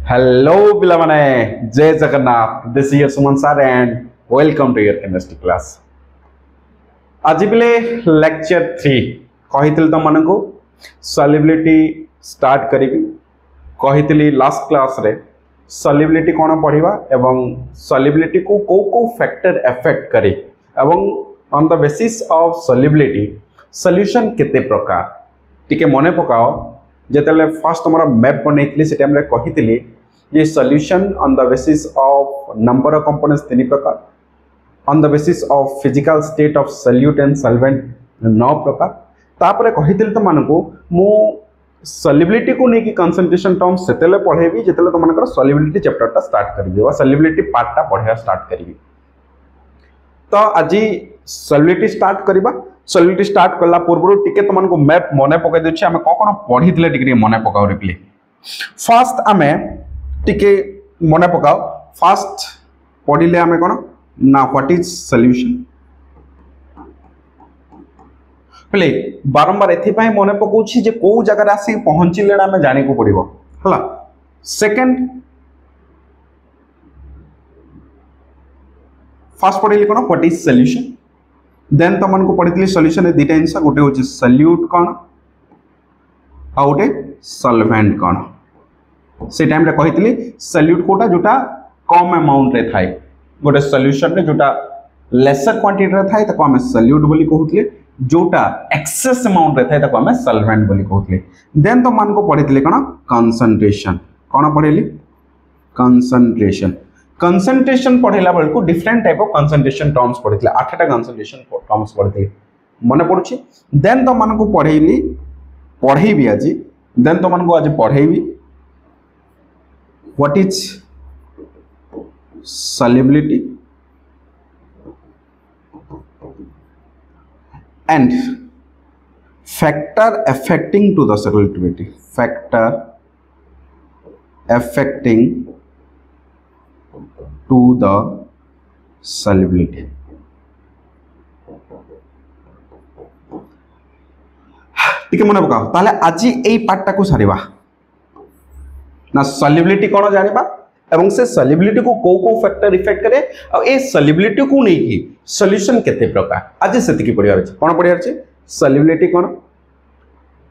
Hello पिला माने जय Jagannath this is Suman sir and welcome to your chemistry class. आज पिले लेक्चर 3 कहितल त मन को सॉल्युबिलिटी स्टार्ट करिबी। कहितली लास्ट क्लास रे सॉल्युबिलिटी कोन पढिबा एवं सॉल्युबिलिटी को को फैक्टर अफेक्ट करे एवं on the basis of solubility solution केते प्रकार टिके मने पकाओ। जेतेले फर्स्ट हमरा मैप बनैतली से टाइम रे कहितली ये solution on the basis of number of components तीन प्रकार, on the basis of physical state of solute and solvent 9 प्रकार। तापरे कहितली त मानको मु सॉल्युबिलिटी को नेकी कंसंट्रेशन टर्म सेतेले पढेबी जेतेले त मानकर सॉल्युबिलिटी चैप्टर टा स्टार्ट करबी वा सॉल्युबिलिटी पार्ट टा पढिया स्टार्ट करबी। तो आज सॉल्युबिलिटी स्टार्ट करबा। सॉल्युबिलिटी स्टार्ट करला पूर्व टिके त मानको मैप मने पकै देछि हमें कोन पढितले टिके मने पकाओ रिप्ले। फर्स्ट हमें टिके मने पकाओ। फर्स्ट पढिले हमें कोन ना व्हाट इज सॉल्यूशन प्ले बारंबार एथि पय मने पकोछि जे को जगह आसी पहुंचिले हमें जाने को पड़िबो हला। सेकंड फर्स्ट पढिले कोन व्हाट इज सॉल्यूशन, देन तो मन को पढितली सॉल्यूशन ए दिटा आंसर गोटे होछि सॉल्यूट कोन आ गोटे सॉल्वेंट कोन। से टाइम रे कहितली सॉल्यूट कोटा जोटा कम अमाउंट रे थाए, गोटे सॉल्यूशन रे जोटा लेसर क्वांटिटी रे थाए ताको हमें सॉल्यूट बोली कहउतले, जोटा एक्सेस अमाउंट रे थाए ताको हमें सॉल्वेंट बोली कहउतले। देन तो मन को पढितले कोन कंसंट्रेशन कोन पढिली कंसंट्रेशन। कंसंट्रेशन पढ़ेला बेल को different type of concentration terms पढ़ितले 8टा कंसंट्रेशन टर्म्स पढ़ितले मने पड़ुछि। देन तो मन को पढ़ेबी आज। देन तो मन को आज पढ़ेबी what is solubility and factor affecting to the solubility, factor affecting to the solubility। ठीक है मने पकाओ ताले आज एई पार्ट टाको सारिबा ना सॉल्युबिलिटी कोन जानिबा एवं से सॉल्युबिलिटी को को फैक्टर इफेक्ट करे और ए सॉल्युबिलिटी को नै की सॉल्यूशन केते प्रकार आज सेति की पढियार छै कोन पढियार छै सॉल्युबिलिटी कोन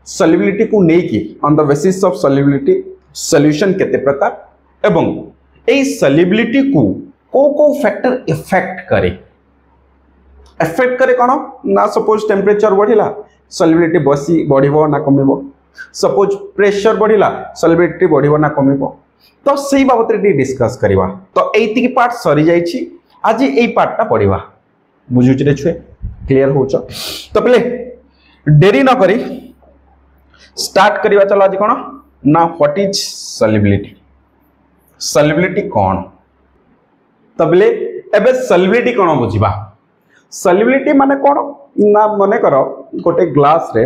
सॉल्युबिलिटी को नै की on the basis of solubility solution केते प्रकार एवं ए सॉल्युबिलिटी को फैक्टर इफेक्ट करे। इफेक्ट करे कोन ना सपोज टेम्परेचर बढ़िला सॉल्युबिलिटी बसी बढ़िबो ना कमिबो, सपोज प्रेशर बढ़िला सॉल्युबिलिटी बढ़िबो ना कमिबो। तो सेही बाबत रे डिस्कस करबा। तो एति की पार्ट सरी जाई छी आज एई पार्ट टा पढिबा बुझुछ रे छुए क्लियर होछ। तो पहले देरी न करी स्टार्ट करबा। चलो आज कोन ना व्हाट इज सॉल्युबिलिटी, सॉल्युबिलिटी कौन तबले एबे सॉल्युबिलिटी कौन बुझिबा। सॉल्युबिलिटी माने कौन ना मने करो गोटे ग्लास रे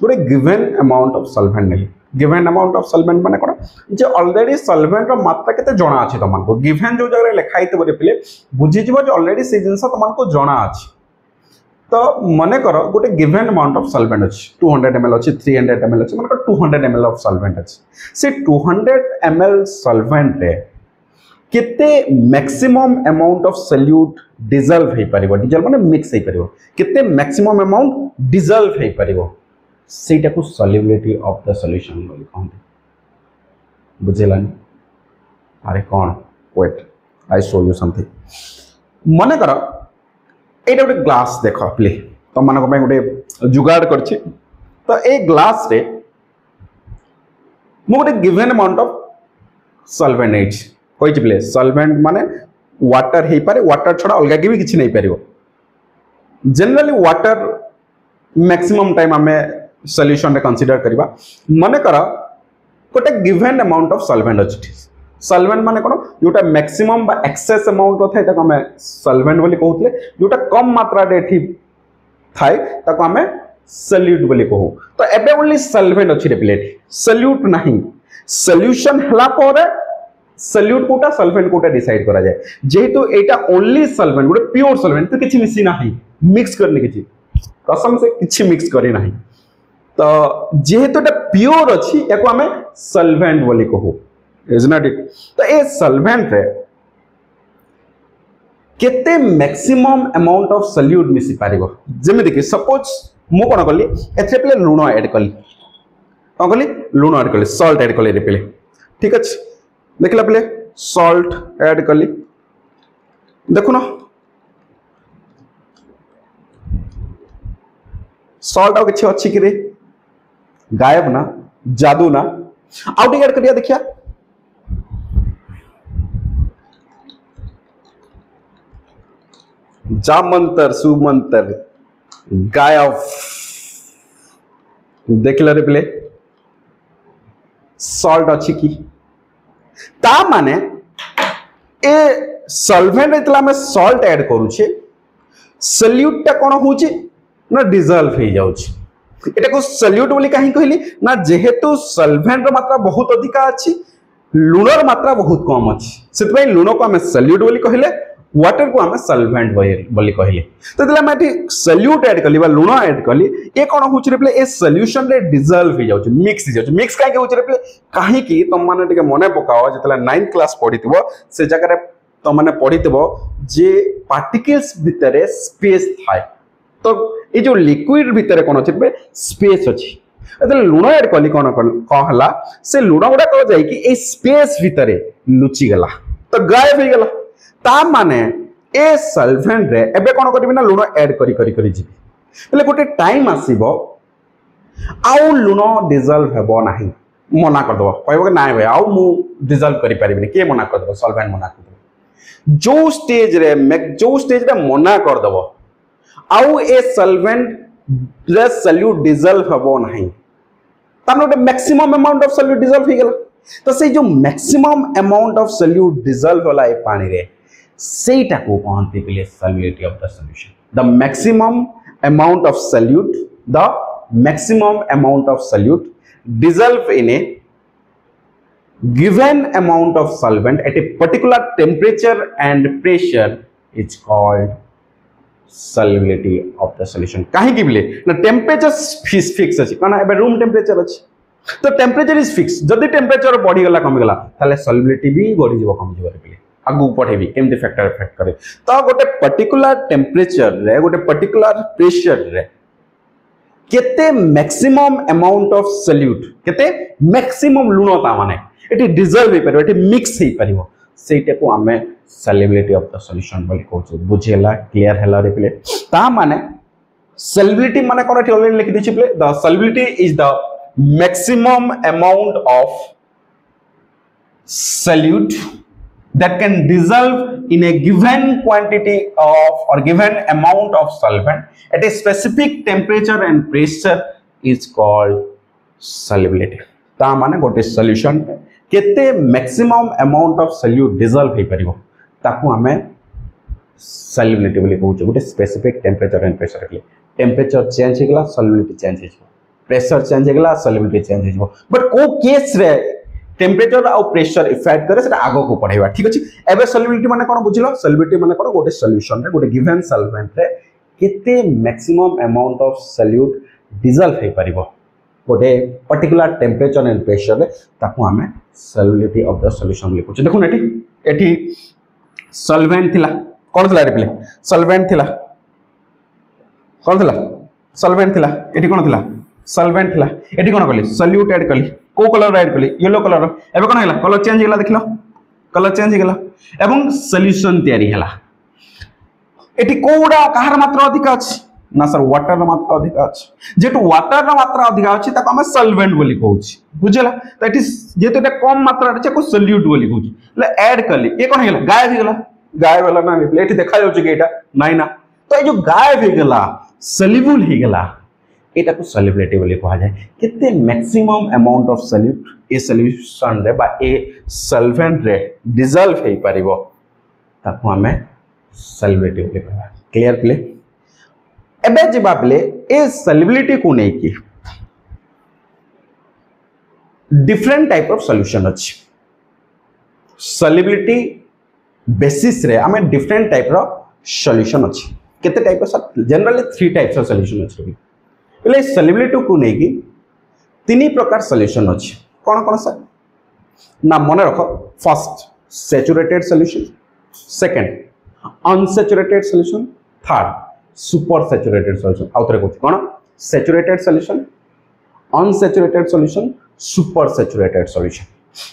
गोटे गिवन अमाउंट ऑफ सॉल्वेंट नेली। गिवन अमाउंट ऑफ सॉल्वेंट माने कौन जे ऑलरेडी सॉल्वेंट रो मात्रा केते जणा अछि तमन को। गिवन जो जगह लिखाई तो रिप्ले बुझि जिवो जे ऑलरेडी से जिंस तमन को जणा अछि। तो मने करो गोटे गिवन अमाउंट ऑफ सॉल्वेंट अछि 200 ml अछि 300 ml अछि माने 200 ml ऑफ सॉल्वेंट अछि। से 200 ml सॉल्वेंट रे केते maximum amount of solute dissolve हे परिबो, डिसॉल्व माने मिक्स हे परिबो, केते मैक्सिमम अमाउंट डिसॉल्व हे परिबो सेटा को सॉल्युबिलिटी ऑफ द सॉल्यूशन बोली कहंते। बुझेलानी अरे कोन wait I show you something. माने करो एटा गोटे ग्लास देख प्ले तुम मान गोटे जुगाड़ करछि। तो ए ग्लास रे मो गोटे given amount of solvent H कोइ प्ले सॉल्वेंट माने वाटर हे पारे, वाटर छडा अलगा के भी किछि नै परिबो। जनरली वाटर मैक्सिमम टाइम हमें सॉल्यूशन रे कंसीडर करबा। माने करा गोटे गिवन अमाउंट ऑफ सॉल्वेंट अछि। सॉल्वेंट माने कोन जोटा मैक्सिमम बा एक्सेस अमाउंट थाए ताको हमें सॉल्वेंट बोली कहउतले, जोटा कम मात्रा रे एठी थाए ताको हमें सॉल्यूट बोली कहू। तो एबे ओनली सॉल्वेंट अछि रे प्लेट, सॉल्यूट नहीं। सॉल्यूशन हला पर सॉल्यूट कोटा सॉल्वेंट कोटा डिसाइड करा जाए। जेहेतु एटा ओनली सॉल्वेंट गोटे प्योर सॉल्वेंट तो किछि मिसी नाही मिक्स करने किछि कसम से किछि मिक्स करी नाही। तो जेहेतु एटा प्योर अछि याको हमें सॉल्वेंट बोली कहू। इज नॉट इट तो ए सॉल्वेंट रे केते मैक्सिमम अमाउंट ऑफ सॉल्यूट मिसी पारिबो जेमिति कि सपोज मु कोन करली एथे पले लूण ऐड करली कोन करली लूण ऐड करली सॉल्ट ऐड करली रे पले ठीक अछि देखला पले सॉल्ट ऐड करली देखु ना सॉल्ट आ किछि अछि कि रे गायब ना जादू ना आउट ऐड करिया देखिया जामंतर सुमंतर गायब देखला रे पले सॉल्ट अछि कि ता माने ए सॉल्वेंट इतला में सॉल्ट ऐड करू छे सॉल्यूट ता कोन होची ना डिसॉल्व हो जाउची एटा को सॉल्यूट बोली काहे कहली ना जेहेतु सॉल्वेंट रो मात्रा बहुत अधिका अछि लूणर मात्रा बहुत कम अछि सेतबे लूण को हमें सॉल्यूट बोली कहले वाटर को हमें सॉल्वेंट बोली कहले तो दिला मैं सॉल्यूट ऐड करली बा लूण ऐड करली ए कोन होची रे प्ले ए सॉल्यूशन रे डिसॉल्व हो जाउची मिक्स काहे के होची रे प्ले काहे कि तुम माने टिके मने पकाओ जतला 9th क्लास पढितबो से जगह रे तुम माने पढितबो जे पार्टिकल्स भितरे स्पेस थाय तो ये जो लिक्विड भितरे कोन अछि रे स्पेस अछि एतले लूण ऐड करली कोन हला से लूण गुडा को जाई कि ए स्पेस भितरे लुचि गेला तो गायब हो गेला ता माने ए सॉल्वेंट रे एबे कोन करबी ना लूण ऐड करी जिबी એટલે गोटे टाइम आसीबो आउ लूण डिसॉल्व हेबो नाही मना कर दबो कहबो कि नाही भाई आउ मु डिसॉल्व करि परिबिनी के मना कर दबो सॉल्वेंट मना कर दबो जो स्टेज रे मना कर दबो आउ ए सॉल्वेंट रे सॉल्यूट डिसॉल्व हेबो नाही तानो maximum amount of solute dissolve हो गेला तो से जो maximum amount of solute dissolve होला ए पानी रे सेटा को कहते के लिए solubility of the solution the maximum amount of solute dissolve in a given amount of solvent at a particular temperature and pressure is called solubility of the solution काहे कि बिले ना टेम्परेचर फिक्स अछि कोना एबे रूम टेम्परेचर अछि तो temperature is fix जदी टेम्परेचर बढ़ी गला कमी गला ताले सॉल्युबिलिटी भी बढ़ी जीव कमी जीव बिले आगु पढेबी केमति फैक्टर इफेक्ट करे तो गोटे पर्टिकुलर टेम्परेचर रे गोटे पर्टिकुलर प्रेशर रे केते मैक्सिमम अमाउंट ऑफ सॉल्यूट केते मैक्सिमम लूण ता माने एटी डिसॉल्व हे परबो एटी मिक्स हे परबो सेटे को हमें सॉल्युबिलिटी ऑफ द सॉल्यूशन बोली कहू बुझेला क्लियर हैला रे प्ले ता माने सॉल्युबिलिटी माने कोन एटी ऑलरेडी लिखि दिछि प्ले the solubility is the maximum amount of solute that can dissolve in a given quantity of or given amount of solvent at a specific temperature and pressure is called solubility ता माने गोटे solution केते maximum amount of solute dissolve हे परिबो ताकू हमें solubility बोली कहू गोटे स्पेसिफिक टेम्परेचर एंड प्रेशर के टेम्परेचर चेंज हेगला सॉल्युबिलिटी चेंज हेजबो प्रेशर चेंज हेगला सॉल्युबिलिटी चेंज हेजबो बट को केस रे टेम्परेचर और प्रेशर इफेक्ट करे सेटा आगो को पढाइबा ठीक अछि एबे सॉल्युबिलिटी माने कोन बुझिलो सॉल्युबिलिटी माने कोन गोटे सॉल्यूशन रे गोटे गिवन सॉल्वेंट रे केते maximum amount of solute dissolve हे परिबो गोटे पर्टिकुलर टेम्परेचर एंड प्रेशर रे ताकू हमें सॉल्युबिलिटी ऑफ द सॉल्यूशन लिखु देखु एठी सॉल्वेंट थिला कोन थिला रे पले सॉल्वेंट थिला कोन थिला सॉल्वेंट थिला एठी कोन थिला सॉल्वेंट थिला एठी कोन करली सॉल्यूट ऐड करली को कलर ऐड करली येलो कलर एबे कोन हैला कलर चेंज हैला देखलो कलर चेंज हैला एवं सॉल्यूशन तयारी हैला एठी कोडा कहार मात्रा अधिक अछि ना सर वाटर मात्रा अधिक अछि जेटु वाटर मात्रा अधिक अछि ताको हम सॉल्वेंट बोली कहउछि बुझला त एठी जेतु एटा कम मात्रा अछि को सॉल्यूट बोली कहउछि ले ऐड करली ए कोन हैला गायब हैला ना एठी देखा जाउछि कि एटा नाइ ना तो ए जो गायब हे गेला सॉल्युबल हे गेला एटा को सॉल्युबिलिटी बोली कहा जाय केते maximum amount of solute A solution रे बा ए सॉल्वेंट रे डिसॉल्व हे परिबो ताको हमें सॉल्युबिलिटी बोली कहबा क्लियर प्ले एबे जिबा प्ले ए सॉल्युबिलिटी को नै की डिफरेंट टाइप ऑफ सॉल्यूशन अछि सॉल्युबिलिटी बेसिस रे हमें डिफरेंट टाइप रो सॉल्यूशन अछि केते type of generally 3 types of solution अछि पहले सॉल्युबिलिटी को नहीं कि तीन प्रकार सॉल्यूशन अछि कोन कोन सर ना मन रख first saturated solution, second unsaturated solution, third super saturated solution. आउ थरे कहूँ कौन saturated solution, unsaturated solution, super saturated solution.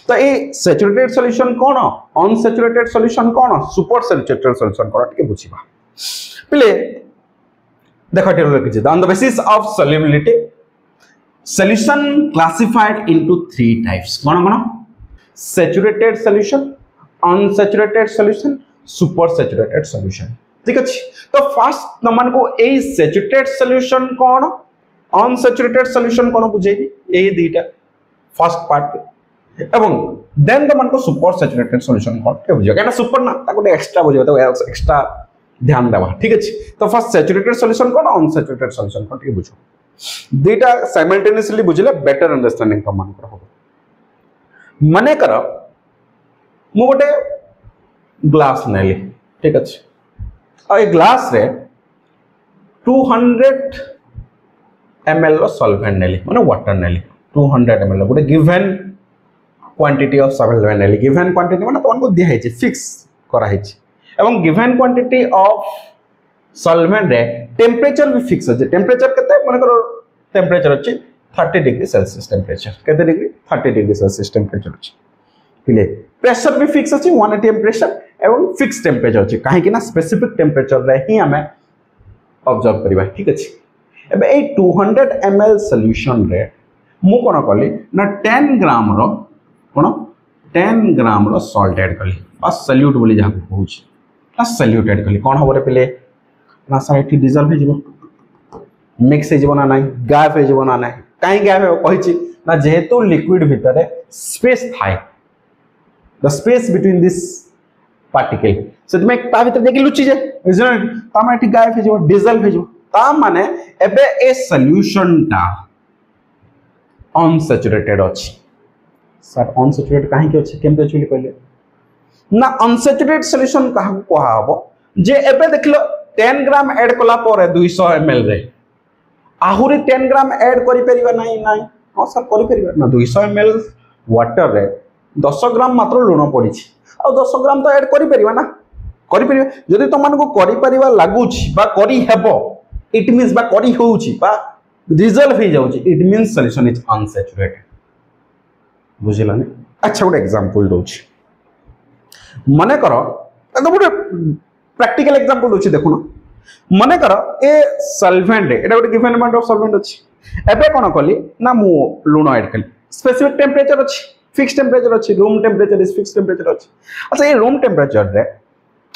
तो ये सैचुरेटेड सॉल्यूशन कौन, अनसैचुरेटेड सॉल्यूशन कौन, सुपर सैचुरेटेड सॉल्यूशन कौन टिके बुझिबा पिले देखो टेबल लिखिजे on the basis of solubility solution classified into 3 types कौन कौन saturated solution, unsaturated solution, super saturated solution. ठीक अछि तो फर्स्ट नंबर को ए सैचुरेटेड सॉल्यूशन कौन, अनसैचुरेटेड सॉल्यूशन कौन बुझेबी ए दीटा फर्स्ट पार्ट एवं देन द मन को सुपर सैचुरेटेड सॉल्यूशन कौन के बुझियो कहना सुपर ना ताको एक्स्ट्रा बुझियो तो एक्स्ट्रा ध्यान देवा। ठीक अछि तो फर्स्ट सैचुरेटेड सॉल्यूशन कौन, अनसैचुरेटेड सॉल्यूशन कौन के बुझो दीटा साइमल्टेनियसली बुझले बेटर अंडरस्टैंडिंग तो मन कर हो। माने कर मु गोटे ग्लास नेली, ठीक अछि आ ए ग्लास रे 200 ml रो सॉल्वेंट नेली माने वाटर नेली 200 ml गोटे गिवन क्वांटिटी ऑफ सॉल्वेंट नेली। गिवन क्वांटिटी माने तमन को दिया है फिक्स करा है एवं गिवन क्वांटिटी ऑफ सॉल्वेंट रे टेम्परेचर भी फिक्स है। टेम्परेचर केते माने करो टेम्परेचर अछि 30 डिग्री सेल्सियस टेम्परेचर केते डिग्री 30 डिग्री सेल्सियस टेम्परेचर अछि पिले प्रेशर भी फिक्स अछि 1 atm प्रेशर एवं फिक्स टेम्परेचर अछि काहे कि ना स्पेसिफिक टेम्परेचर रे ही हमें ऑब्जर्व करबा। ठीक अछि एबे ए 200 ml सॉल्यूशन रे मु कोन कली ना 10 ग्राम रो कोन 10 ग्राम रो सॉल्ट ऐड कली आ सॉल्यूट बोली जाको कहूची आ सॉल्यूट ऐड कली कोन होबरे पिले ना सारे ठी डिजल्व हे जिवो मिक्स हे जिवो ना नाही गायब हे जिवो ना नाही काई गायब हे कहिची ना जेहेतु लिक्विड भितरे स्पेस थाए the space between this particle से तुम ता भीतर देखि लुचि जे रिजल्ट ता माने ठी गायब हे जिवो डिजल्व हे जिवो ता माने एबे ए सॉल्यूशन ता अनसैचुरेटेड अछि। सर अनसैचुरेटेड काहे के अछि केमते चुली कहले ना अनसैचुरेटेड सॉल्यूशन कहा कहा हबो जे एबे देखलो 10 ग्राम ऐड कला पर 200 ml रे आहुरी 10 ग्राम ऐड करि परिबा नाही नाही हां सर करि परिबा ना 200 ml वाटर रे 10 ग्राम मात्र लूण पड़ी आ 10 ग्राम तो ऐड करि परिबा ना करि परिबा जदि तो मन को करि परिबा लागुछि बा करि हेबो इट मींस बा करि होउछि बा रिजल्व हे जाउछि it means solution is unsaturated बुझिला ने। अच्छा गोटे एग्जांपल दोछि मने करो तो गोटे प्रैक्टिकल एग्जांपल दोछि देखो ना मने करो ए सॉल्वेंट रे एटा गोटे गिवन अमाउंट ऑफ सॉल्वेंट अछि एबे कोन कली ना मु लूण ऐड कली स्पेसिफिक टेम्परेचर अछि फिक्स टेम्परेचर अछि room temperature is fix temperature अछि। अच्छा ए रूम टेम्परेचर रे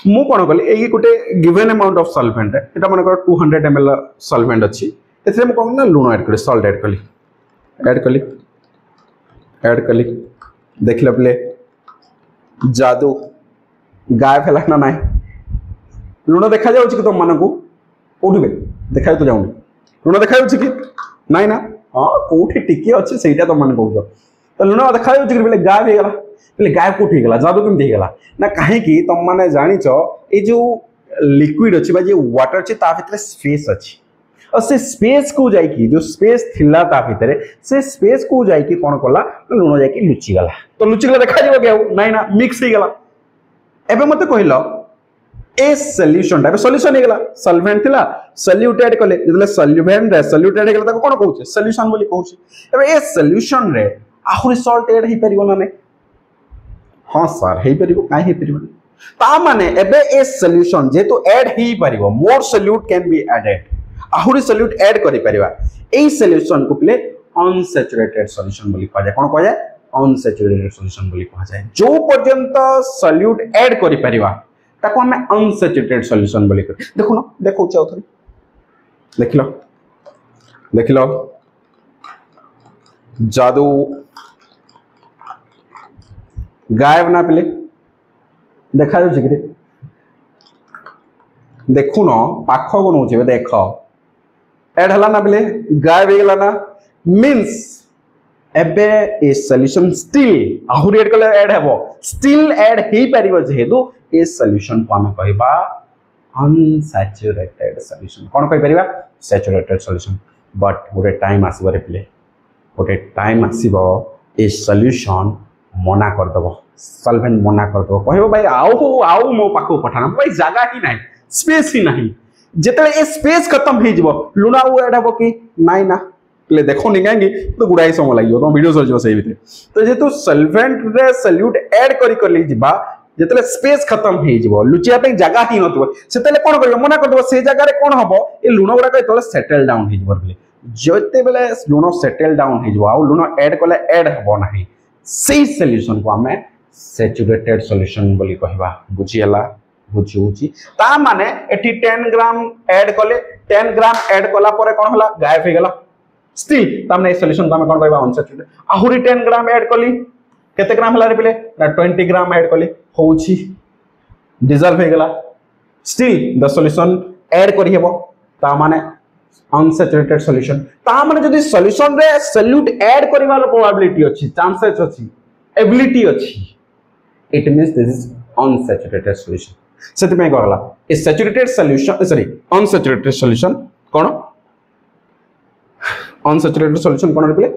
मु कोन कली एई गोटे गिवन अमाउंट ऑफ सॉल्वेंट रे एटा मने करो 200 ml सॉल्वेंट अछि एथरे मु कोन ना लूण ऐड कली सॉल्ट ऐड कली देख ले जादू गायब है ना ना लुण देखा जाउछि कि तुम मन को कोठी देखा तो जाउनी लुण देखा जाउछि कि नाइ ना हां कोठी टिके अछि सेटा तुम मन कहू तो लुण देखा जाउछि कि बेले गायब हे गेला बेले गायब कोठी हे गेला जादू केमति हे गेला ना काहे कि तुम माने जानिचो ए जो लिक्विड अछि बा जे वाटर अछि ता भितर स्पेस अछि और से स्पेस को जाई कि जो स्पेस थिला ता भितर से स्पेस को जाई कि कोन कला लुण जाई कि लुचि गला तो लुचि गला देखा जेबो के नाइ ना मिक्स हे गेला एबे मते कहिलो ए सॉल्यूशन टा सॉल्यूशन हे गेला सॉल्वेंट थिला सॉल्यूट ऐड कले जदले सॉल्वेंट रे सॉल्यूट ऐड गेला ताको कोन कहउछे सॉल्यूशन बोली कहउछे एबे ए सॉल्यूशन रे आहुरी सॉल्ट ऐड हे परिबो ना नै हां सर हे परिबो काहे हे परिबो ता माने एबे ए सॉल्यूशन जे तो ऐड हे परिबो more solute can be added आहुरी सॉल्यूट ऐड करि परिबा ए सॉल्यूशन को प्ले अनसैचुरेटेड सॉल्यूशन बोली कहा जाय कोन कहा जाय अनसैचुरेटेड सॉल्यूशन बोली कहा जाय जो पर्यंत सॉल्यूट ऐड करि परिबा ताको हमें अनसैचुरेटेड सॉल्यूशन बोली कर देखो ना देखो चाउ थोड़ी देख लो जादू गायब ना पिले देखा जाउछि कि देखु न पाख को नउछि देखो ऐड हला ना पिले गायब हे गेला ना मींस एबे ए सॉल्यूशन स्टिल आहुरी ऐड कले ऐड हेबो स्टिल ऐड हे परिबो जेहेतु ए सॉल्यूशन को हम कहबा अनसैचुरेटेड सॉल्यूशन कोन कहि परिबा सैचुरेटेड सॉल्यूशन बट गोटे टाइम आसीबो रे पिले गोटे टाइम आसीबो ए सॉल्यूशन मना कर दबो सॉल्वेंट मना कर दबो कहबो भाई आओ मो पाखो पठाना भाई जगह ही नहीं स्पेस ही नहीं जेते ए स्पेस खत्म हे जबो लुना वो एड हबो कि नाही ना ले देखो नहीं कांगे तो गुडाई समय लागियो तो वीडियो सर सही भीतर तो जेतु सॉल्वेंट रे सॉल्यूट ऐड कर ली जिबा जेतले स्पेस खत्म हे जबो लुचिया पे जगह ही नतबो सेतले कोन करबो मना कर दबो से जगह रे कोन हबो ए लुण गुडा के तले सेटल डाउन हे जबो बोले जते बेले लुण सेटल डाउन हे जबो आ लुण ऐड कले ऐड हबो नाही सेही सॉल्यूशन को हमें सैचुरेटेड सॉल्यूशन बोली कहबा बुझियला बुझिउची ता माने एठी 10 ग्राम ऐड कले 10 ग्राम ऐड कला परे कोन होला गायब हे गेला स्टिल तामने सॉल्यूशन तामे कोन कहबा अनसैचुरेटेड आहुरी 10 ग्राम ऐड कली केते ग्राम हला रे पिले ना 20 ग्राम ऐड कली होउची डिसॉल्व हे गेला स्टिल द सॉल्यूशन ऐड करी हेबो ता माने अनसैचुरेटेड सॉल्यूशन ता माने जदी सॉल्यूशन रे सॉल्यूट ऐड करिवार प्रोबेबिलिटी अछि चांसेस अछि एबिलिटी अछि it means this is unsaturated solution सेति में करला ए saturated solution sorry unsaturated solution कोन अनसैचुरेटेड सॉल्यूशन कोन रिप्ले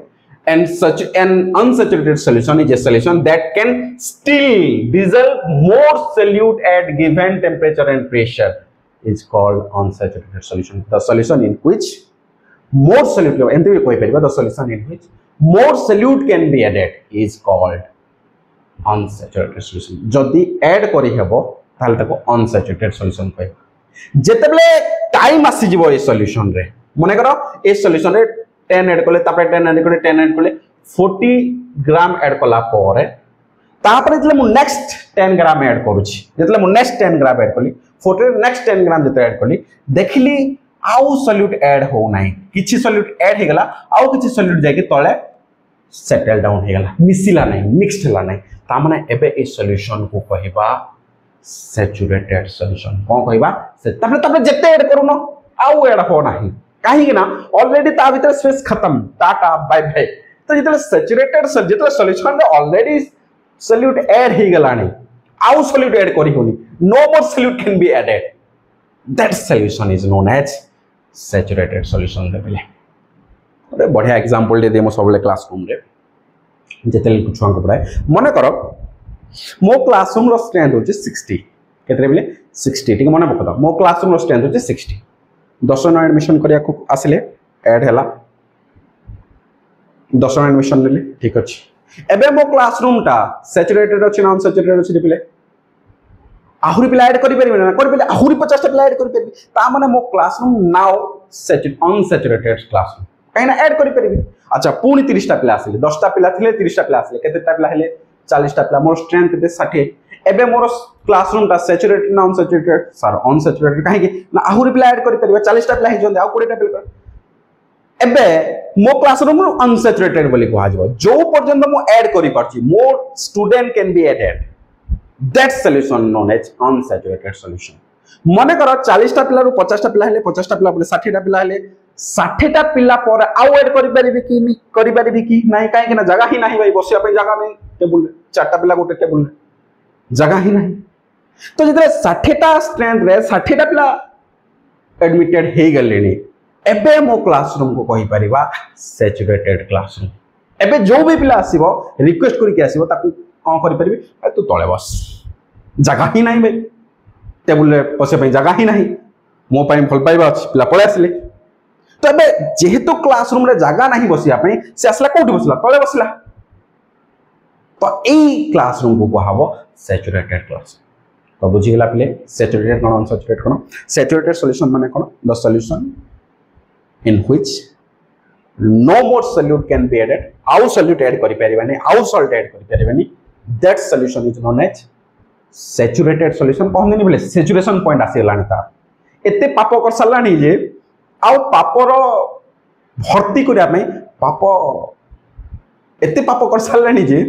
and such an unsaturated solution is a solution that can still dissolve more solute at given temperature and pressure is called unsaturated solution the solution in which more solute and the solution in which more solute can be added is called unsaturated solution जदि add करी हेबो ताले ताको unsaturated solution कहबा जेतेबले time आसी जिवो ए solution रे मने करो ए सॉल्यूशन रे 10 ऐड करले तापर 10 ऐड करले 10 ऐड करले 40 ग्राम ऐड कला परे तापर जले मु नेक्स्ट 10 ग्राम ऐड करूची जतले मु नेक्स्ट 10 ग्राम ऐड करली 40 नेक्स्ट 10 ग्राम जते ऐड करली देखली आउ सॉल्यूट ऐड हो नाही किछि सॉल्यूट ऐड हे गला आउ किछि सॉल्यूट जाके तळे सेटल डाउन हे गला मिसिला नाही मिक्स्ड हला नाही ता माने एबे ए सॉल्यूशन को कहबा सैचुरेटेड सॉल्यूशन कोन कहबा से तापर जते ऐड करूनो आउ ऐड हो नाही काहे ना ऑलरेडी ता भीतर स्पेस खत्म टाटा बाय बाय तो जितले सैचुरेटेड जितले सॉल्यूशन रे ऑलरेडी सॉल्यूट ऐड हे गलानी आउ सॉल्यूट ऐड करी होनी no more solute can be added that solution is known as saturated solution level अरे बढ़िया एग्जांपल दे मो सबले क्लासरूम रे जेतेले छुआ को पढ़ाए मने करो मो क्लासरूम रो स्ट्रेंथ होचे 60 केतरे बेले 60 ठीक मने पकदा मो क्लासरूम रो स्ट्रेंथ होचे 60 10 जन एडमिशन करिया को आसिले ऐड हैला 10 जन एडमिशन लेले ठीक अछि एबे मो क्लासरूम टा सैचुरेटेड अछि ना अनसैचुरेटेड अछि पिले आहुरी पिला ऐड करि परिबे ना करि पिले आहुरी 50 टा पिला ऐड करि परिबे ता माने मो क्लासरूम नाउ अनसैचुरेटेड क्लासरूम काइना ऐड करि परिबे अच्छा पूर्ण 30 टा पिला आसिले 10 टा पिला थिले 30 टा पिला आसिले केते टा पिला हेले 40 टा पिला मोर स्ट्रेंथ दे 60 एबे मोर क्लासरूम टा सैचुरेटेड ना अनसैचुरेटेड सर अनसैचुरेटेड काहे कि ना आहुरी पिला ऐड करि परिबे 40 टा पिला हे जोंदे आ 20 टा पिला एबे मो क्लासरूम अनसैचुरेटेड बोली कहा जबो जो पर्यंत मो ऐड करि परछि more student can be added that solution known as unsaturated solution मने करो 40 टा पिला रु 50 टा पिला हेले 50 टा पिला बोले 60 टा पिला हेले 60 टा पिला पर आउ ऐड करि परिबे कि नि करि परिबे कि नाही काहे कि ना जगह ही नाही भाई बसिया पे जगह नहीं टेबल चारटा पिला गोटे टेबल जगह ही नहीं तो जितने 60 टा स्ट्रेंथ रे 60 टा पिला एडमिटेड हे गलेनी एबे मो क्लासरूम को कहि परिबा सैचुरेटेड क्लासरूम एबे जो भी पिला आसीबो रिक्वेस्ट करि के आसीबो ताकू कोन करि परिबे तू तळे बस जगह ही नहीं भाई टेबल रे बसे पे जगह ही नहीं मो पाई फल पाइबा अछि पिला पळे आसिले तो एबे जेहेतु क्लासरूम रे जगह नहीं बसिया पे से असला कोठी बसला तळे बसला तो ए क्लासरूम को कहाबो सैचुरेटेड क्लास तो बुझी गेला पिले सैचुरेटेड कोन अनसैचुरेटेड कोन सैचुरेटेड सॉल्यूशन माने कोन the solution in which no more solute can be added आउ सॉल्यूट ऐड करि परिबानी आउ सॉल्ट ऐड करि परिबानी that solution is known as saturated solution कहने नि बोले सैचुरेशन पॉइंट आसी लानी ता एते पाप कर सलानी जे आउ पापर भर्ती करिया में पाप एते पाप कर सलानी जे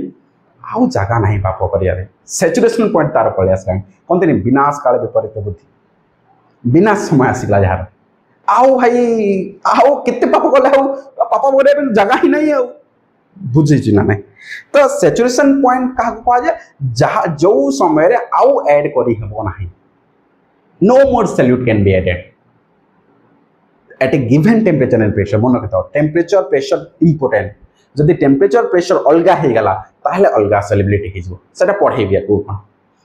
आउ जगह नहीं पाप करिया रे सैचुरेशन पॉइंट तार पळे आसला कोनते नि विनाश काल विपरीत बुद्धि विनाश समय आसीला यार आउ भाई आउ केते पाप कले आउ पाप करे जगह ही नहीं आउ बुझी छि ना नहीं तो सैचुरेशन पॉइंट का कहा जाय जहा जो समय रे आउ ऐड करी हेबो नाही no more solute can be added at a given temperature and pressure मन रखता टेम्परेचर प्रेशर इंपोर्टेंट जदि टेम्परेचर प्रेशर अलगा हे गला ताहले अलगा सॉल्युबिलिटी हिजबो सेटा पढेबी को कोन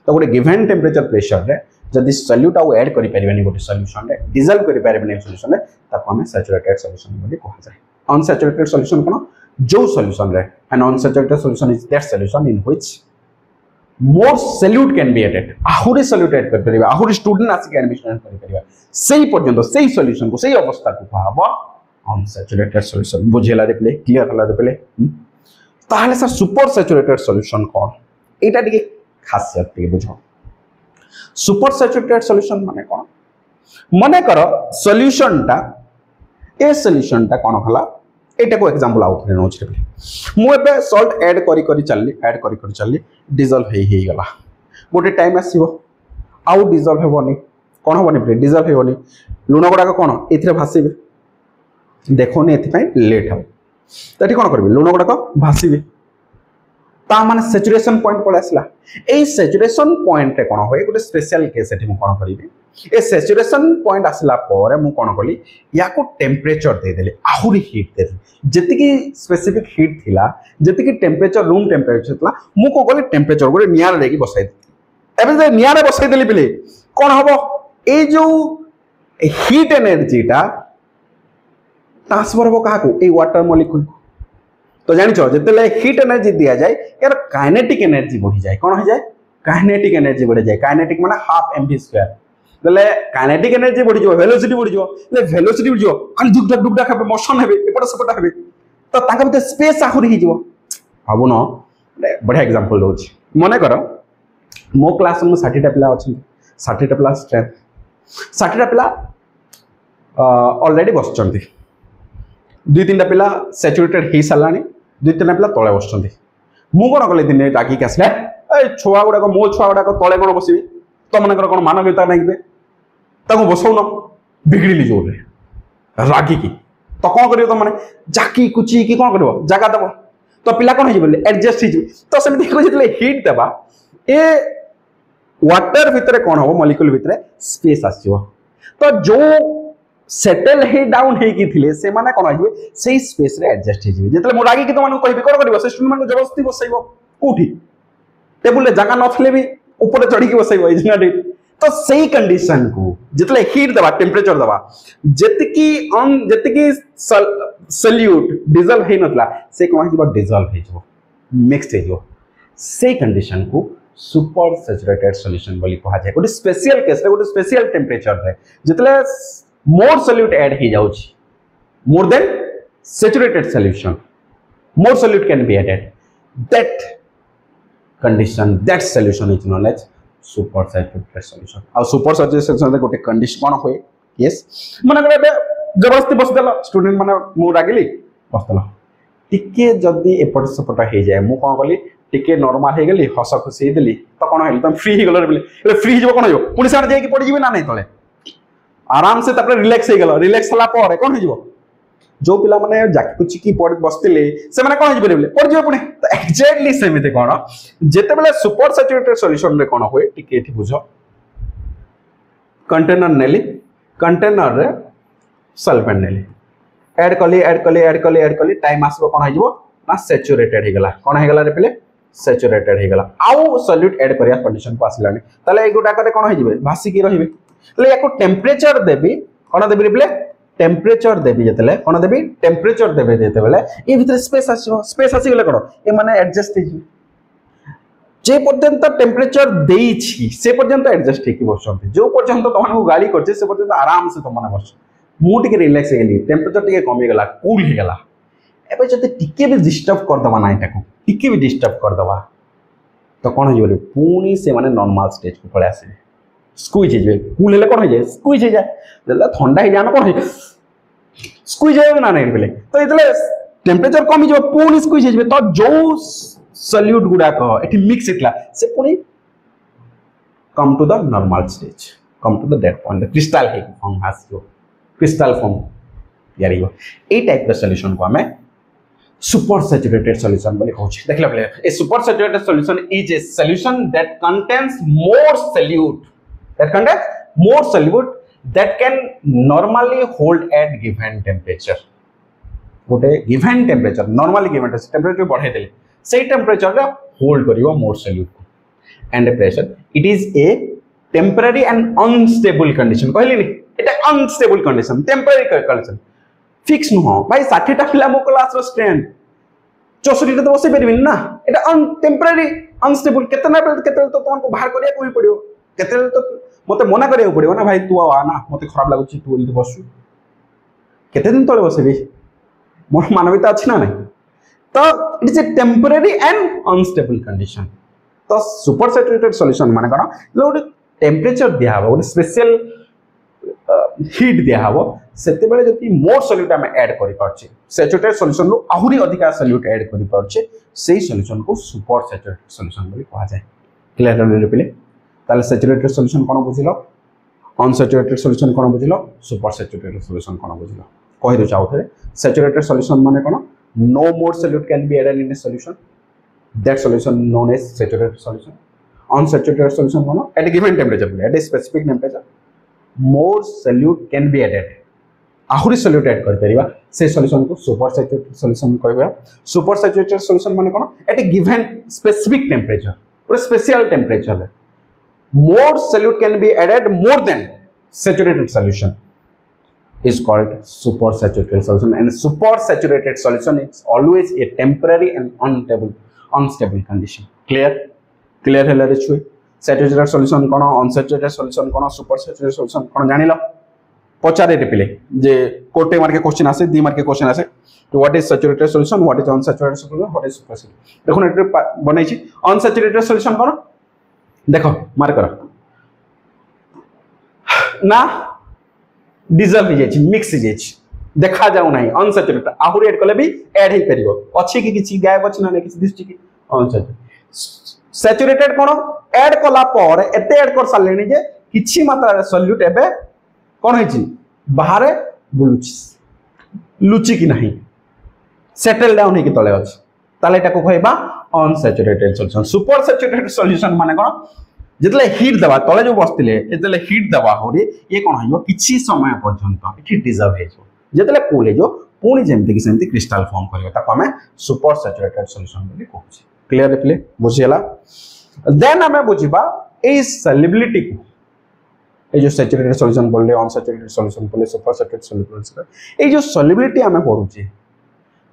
तो गोटे गिवन टेम्परेचर प्रेशर रे जदि सॉल्यूट आउ ऐड करि परिबेनी गोटे सॉल्यूशन रे डिसॉल्व करि परिबेनी सॉल्यूशन रे ताको हमें सैचुरेटेड सॉल्यूशन बोली कहा जाय अनसैचुरेटेड सॉल्यूशन कोन जो सॉल्यूशन रे an unsaturated solution is that solution in which more solute can be added आहुरी सॉल्यूट ऐड कर परिबा आहुरी स्टूडेंट आसी एडमिशन कर परिबा सेही पर्यंत सेही सॉल्यूशन को सेही अवस्था को कहबो अनसैचुरेटेड सॉल्यूशन बुझेला रिप्ले क्लियर होला रिप्ले ताहले सर सुपर सैचुरेटेड सॉल्यूशन कोन एटा टिके खासियत टिके बुझो सुपर सैचुरेटेड सॉल्यूशन माने कोन मने करो सॉल्यूशन टा ए सॉल्यूशन टा कोन हला एटा को एग्जांपल आउट रे नोच रे मु एबे सॉल्ट ऐड करी चलली डिसॉल्व हे गला गोटे टाइम आसीबो आउ डिसॉल्व हेबोनी कोन होबोनी प्ले डिसॉल्व हेबोनी लुण गुडा कोन एथिरे भासीबे देखोनी एथि पई लेट हो तटी कोन करबे लुण गुडा को भासीबे ता माने सैचुरेशन पॉइंट पळे आसला ए सैचुरेशन पॉइंट रे कोन होय गोटे स्पेशल केस एथि मु कोन करिबे ए सैचुरेशन पॉइंट आसला पर मु कोन कली या को टेम्परेचर दे देले आहुरी हीट दे जति की स्पेसिफिक हीट थिला जति की टेम्परेचर रूम टेम्परेचर थिला मु को कली टेम्परेचर गोटे निया रे की बसाई एबे जे निया रे बसाई देली पिले कोन हबो ए जो हीट एनर्जी टा ट्रांसफर हो कहा को ए वाटर मॉलिक्यूल तो जानिछो जेतेले हीट एनर्जी दिया जाए यार काइनेटिक एनर्जी बढ़ी जाए कोन हो जाए काइनेटिक एनर्जी बढ़ जाए काइनेटिक माने हाफ mv2 ले काइनेटिक एनर्जी बढ़ी जो वेलोसिटी बढ़ी जो ले वेलोसिटी बढ़ी जो अन दुक डक हेबे मोशन हेबे एपट सपट हेबे तो ताका भीतर स्पेस आहुरी ही जो हबो न बढ़िया एग्जांपल दो मने करो मो क्लास में 60 टा पिला अछि 60 टा पिला स्ट्रेंथ 60 टा पिला ऑलरेडी बसचंती दुई तीन टा पिला सैचुरेटेड हे सलानी दुई तीन पिला तळे बसचंती मु कोन कले दिन टाकी के आसले ए छुआ गुडा को मो छुआ गुडा को तळे कोन बसिबे तो मन कोन मानवता नाइबे ताको बसौ न बिगड़िली जोर रे रागी की तो कोन करियो तो माने जाकी कुची की कोन करियो जगह दबो तो पिला कोन हिजबे एडजस्ट हिजबे तो सेम देखो जितले हीट देबा ए वाटर भितरे कोन हो मॉलिक्यूल भितरे स्पेस आसीबो तो जो सेटल हे डाउन हे की थिले से माने कोन हिजबे सेही स्पेस रे एडजस्ट हिजबे जितले मो रागी की तो माने कहिबे कोन करियो से स्टूडेंट मान को जबरदस्ती बसैबो कोठी टेबल ले जगह नथले भी ऊपर चढ़ी के बसैबो इज नॉट इट तो सही कंडीशन को जितले हीट दबा टेम्परेचर दबा जतिकी सॉल्यूट डिसॉल्व हे नतला से कोन हिजबो डिसॉल्व हे जो मिक्स्ड हे जो से कंडीशन को सुपर सैचुरेटेड सॉल्यूशन बोली कहा जाय गोटे स्पेशल केस रे गोटे स्पेशल टेम्परेचर रे जितले मोर सॉल्यूट ऐड हे जाउची more than saturated solution more solute can be added that condition that solution is known as super saturated solution आ सुपर सैचुरेटेड सॉल्यूशन रे गोटे कंडीशन कोन होय यस माने करे जबरदस्ती बस देला स्टूडेंट माने मु रागिली बस देला टिके जदी एपट सपट हे जाय मु कोन कली टिके नॉर्मल हे गेली हस खुशी देली तो कोन हेल तुम फ्री हे गेल रे फ्री हो कोन हो पुनी साड जाय की पड़ जिवे ना नहीं तले आराम से तपरे रिलैक्स हे गेल रिलैक्स हला पर कोन हे जिवो जो पिला माने जाकी कुछ की पड़ बसतिले से माने कोन हे जिवे पड़ जिवे पुनी तो एक्जेक्टली सेमिते कोन जेते बेले सुपर सैचुरेटेड सॉल्यूशन रे कोन होय टिके एठी बुझो कंटेनर नेली कंटेनर रे सल्फेट नेली ऐड कली टाइम आसबो कोन हे जिवो ना सैचुरेटेड हे गेला कोन हे गेला रे पिले सैचुरेटेड हे गेला आउ सॉल्यूट ऐड करिया कंडीशन को आसिलानी तले ए गोटा करे कोन हे जिवे भासी की रहिबे तले याको टेम्परेचर देबी कोन देबी रे पिले टेम्परेचर देबी जतले कोन देबी टेम्परेचर देबे जेते बेले ए भीतर स्पेस आसीबो स्पेस आसी गेले कोन ए माने एडजस्ट हे जे पर्यंत टेम्परेचर देई छी से पर्यंत एडजस्ट हे की बसंती जो पर्यंत तमन को गाड़ी करछे से पर्यंत आराम से तमन बस मु टिके रिलैक्स हे गेली टेम्परेचर टिके कमी गेला कूल हे गेला एबे जते टिके भी डिस्टर्ब कर दबा ना एटाको टिके भी डिस्टर्ब कर दबा तो कोन हो जबे पूनी से माने नॉर्मल स्टेज को पळे आसे स्क्वीज हे जबे कूल हेले कोन हो जाय स्क्वीज हे जाय जल्ला ठंडा हे जानो कोन हो स्क्वीज हे ना नहीं बेले तो इतले टेम्परेचर कमी जो पूनी स्क्वीज हे जबे तो जो सॉल्यूट गुडा को एठी मिक्स इतला से पूनी come to the normal stage come to the that point crystal हे फॉर्म हास जो क्रिस्टल फॉर्म यारी हो ए टाइप का सॉल्यूशन को हमें सुपर सैचुरेटेड सॉल्यूशन बोली कहू छी देखला पले a super saturated solution is a solution that contains more solute that can normally hold at given temperature गोटे given temperature normally given temperature बढ़ाई देले से टेम्परेचर रे होल्ड करिवो मोर सॉल्यूट को and pressure it is a temporary and unstable condition कहली नि एटा unstable condition temporary condition fix नुह भाई 60 टा पिला मो क्लास रो स्ट्रेंथ 64 टा तो बसे परबिन ना एटा टेम्पररी अनस्टेबल केतना तो तुमको बाहर करिया कोई पड़ियो केते तो मते मना करिया पड़ियो ना भाई तू आ ना मते खराब लागुची तू इनते बसु केते दिन तळे बसेबी मोर मानवता अछि ना नहीं तो it is a temporary and unstable condition तो सुपर सैचुरेटेड सॉल्यूशन माने कोन गोटे टेम्परेचर दिया हबो गोटे स्पेशल हीट दिया हबो सेते बेले जति मोर सॉल्यूट हम ऐड करि परछे सैचुरेटेड सॉल्यूशन रो आहुरी अधिका सॉल्यूट ऐड करि परछे सेही सॉल्यूशन को सुपर सैचुरेटेड सॉल्यूशन बोली कहा जाय क्लियर होले पिले ताले सैचुरेटेड सॉल्यूशन कोन बुझिलो अनसैचुरेटेड सॉल्यूशन कोन बुझिलो सुपर सैचुरेटेड सॉल्यूशन कोन बुझिलो कहि दो चाउ थरे सैचुरेटेड सॉल्यूशन माने कोन no more solute can be added in a solution that solution known as saturated solution unsaturated solution mono at a given temperature at a specific temperature more solute can be added ahuri solute add kar periba se solution ko super saturated solution कहबा super saturated solution माने कोन at a given specific temperature or special temperature more solute can be added more than saturated solution is called super saturated solution and super saturated solution is always a temporary and unstable condition clear hela रे छुई saturated solution कोन unsaturated solution कोन super saturated solution कोन जानिलो पचारे रे पिले जे कोटे मार्के question आसे दी मार्के question आसे तो what is saturated solution what is unsaturated solution what is super saturated देखो एटे बनै छी unsaturated solution कोन देखो मार्क करो ना डिजल्व हो जाय मिक्स हो जाय देखा जाउ नाही अनसैचुरेटेड आहुरी ऐड कले भी ऐड हे परिबो अछि कि किछि गायब अछि ना किछि दिसछि कि अनसैचुरेटेड सैचुरेटेड कोन ऐड कला पर एते ऐड कर सालेनी जे किछि मात्रा रे सॉल्यूट एबे कोन होइछि बाहर बुलुछि लुचि कि नाही सेटल डाउन हे कि तले अछि ताले एटा को कहबा unsaturated solution super saturated solution माने कोन जितले हीट दबा तले जो बसतिले एतले हीट दबा होरे ये कोन हइबो किछि समय पर्यंत इठी डिजर्व हेजो जितले कूल हेजो पुणी जेमति कि सेमति क्रिस्टल फॉर्म करियो ता हमें सुपर सैचुरेटेड सॉल्यूशन बोली कहूछि क्लियर रिप्ले बुझियला देन हमें बुझिबा ए सॉल्युबिलिटी को ए जो सैचुरेटेड सॉल्यूशन बोलले अनसैचुरेटेड सॉल्यूशन बोलले सुपर सैचुरेटेड सॉल्यूशन ए जो सॉल्युबिलिटी हमें पढुछि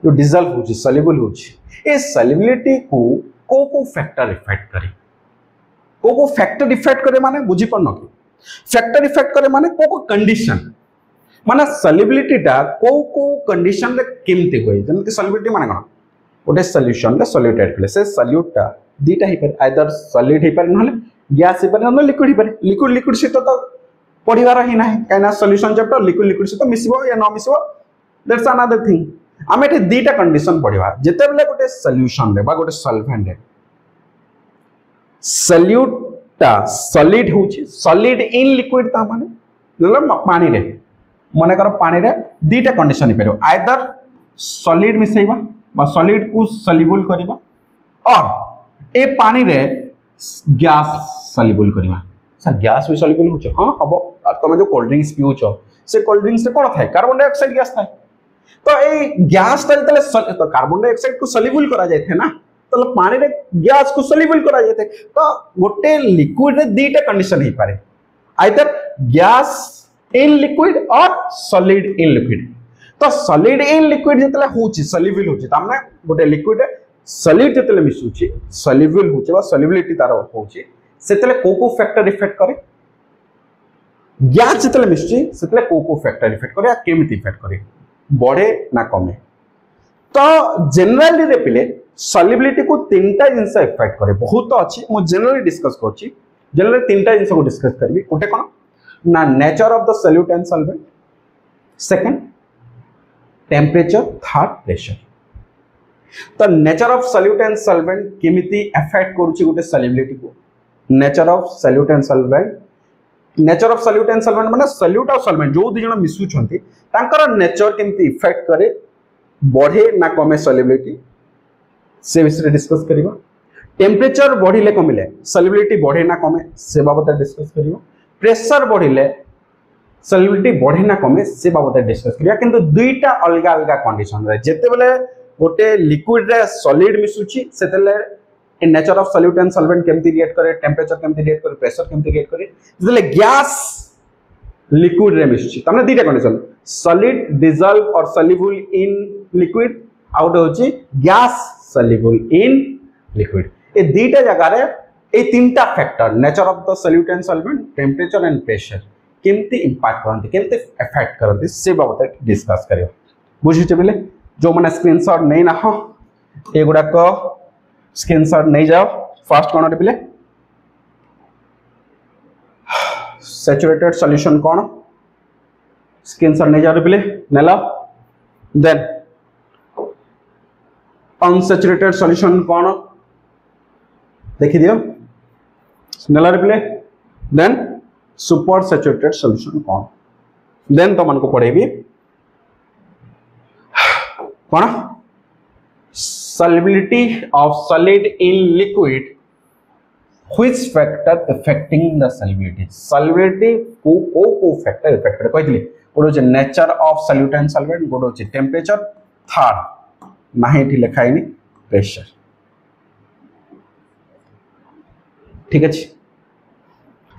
जो डिसॉल्व होछि सॉल्युबल होछि ए सॉल्युबिलिटी को फैक्टर इफेक्ट करे को फैक्टर इफेक्ट करे माने बुझी पड़न कि फैक्टर इफेक्ट करे माने को कंडीशन माने सॉल्युबिलिटी टा को कंडीशन रे केमते होय जमति सॉल्युबिलिटी माने कोन ओटे सॉल्यूशन रे सॉल्यूट ऐड करले से सॉल्यूट टा दीटा ही पर आइदर सॉलिड ही पर नहले गैस ही पर न लिक्विड ही पर लिक्विड से तो पढिवार ही नाही काइना सॉल्यूशन चैप्टर लिक्विड से तो मिसिबो या न मिसिबो दैट्स अनदर थिंग आमे एटे दीटा कंडीशन पढिवा जेते बेले गोटे सॉल्यूशन रे बा गोटे सॉल्वेंट रे सॉल्यूट ता सॉलिड होची सॉलिड इन लिक्विड ता माने मतलब पानी रे माने कर पानी रे दीटा कंडीशन ही परबो आइदर सॉलिड मिसेइबा बा सॉलिड को सॉल्युबल करबा और ए पानी रे गैस सॉल्युबल करबा सर गैस भी सॉल्युबल होछ हां हबो तमे जो कोल्ड ड्रिंक्स पिउछो से कोल्ड ड्रिंक्स रे कोन थाए कार्बन डाइऑक्साइड गैस थाए तो ए गैस ता तले तो कार्बन डाइऑक्साइड को सॉल्युबल करा जाय थे ना तो पानी रे गैस को सॉल्युबल करा जाय थे तो गोटे लिक्विड रे दीटा कंडीशन ही पारे आइदर गैस इन लिक्विड और सॉलिड इन लिक्विड तो सॉलिड इन लिक्विड जतले होची सॉल्युबल होची तामने गोटे लिक्विड सॉलिड जतले मिसुची सॉल्युबल होची बा सॉल्युबिलिटी तार होची सेतले को फैक्टर इफेक्ट करे गैस जतले मिसुची सेतले को फैक्टर इफेक्ट करे या केमिति इफेक्ट करे बढ़े ना कमे तो जनरली रे पिले सॉल्युबिलिटी को तीनटा जिंस इफेक्ट करे बहुत अच्छी मु जनरली डिस्कस करछि जनरली तीनटा जिंस को डिस्कस करबी ओटे कोन ना nature of the solute and solvent second temperature third pressure तो nature of solute and solvent केमिति इफेक्ट करूछि गोटे सॉल्युबिलिटी को nature of solute and solvent nature of solute and solvent माने सॉल्यूट और सॉल्वेंट जो दि जण मिसु छथि तांकर नेचर केमिति इफेक्ट करे बढ़े ना कमे सॉल्युबिलिटी से विषय डिस्कस करिवो टेम्परेचर बढ़िले कमिले सॉल्युबिलिटी बढ़े ना कमे से बाबत डिस्कस करिवो प्रेशर बढ़िले सॉल्युबिलिटी बढ़े ना कमे से बाबत डिस्कस करिया किंतु दुईटा अलग अलग कंडीशन रे जेते बेले गोटे लिक्विड रे सॉलिड मिसुची सेतले nature of solute and solvent केमती रिएक्ट करे, टेम्परेचर केमती रिएक्ट करे, प्रेशर केमती रिएक्ट करे, जेतले गैस लिक्विड रे मिसुची तमने दीटा कंडीशन सॉलिड डिसॉल्व और सॉल्युबल इन लिक्विड आउट होची गैस सॉल्युबल इन लिक्विड। ए दीटा जगह रे ए तीनटा factor nature of the solute and solvent, temperature and pressure केमती इंपैक्ट करंती, केमती इफेक्ट करंती से बाबत डिस्कस करियो। बुझिचे बेले जो माने स्क्रीनशॉट नै ना हो ए गुडा को स्क्रीनशॉट नै जाओ। फर्स्ट कोन रे बेले सैचुरेटेड सॉल्यूशन कोन स्क्रीनशॉट नै जाओ रे बेले नेला। देन अनसैचुरेटेड सॉल्यूशन कोन देखि दियो नेला रे बेले। देन सुपर सैचुरेटेड सॉल्यूशन कौन, देन तो मन को पढ़ेबी कौन solubility of solid in liquid, which factor affecting the solubility, solubility को factor affect करे कहली गोडो जे nature of solute and solvent, गोडो जे टेम्परेचर, थर्ड नाही एठी लिखाइनी प्रेशर। ठीक अछि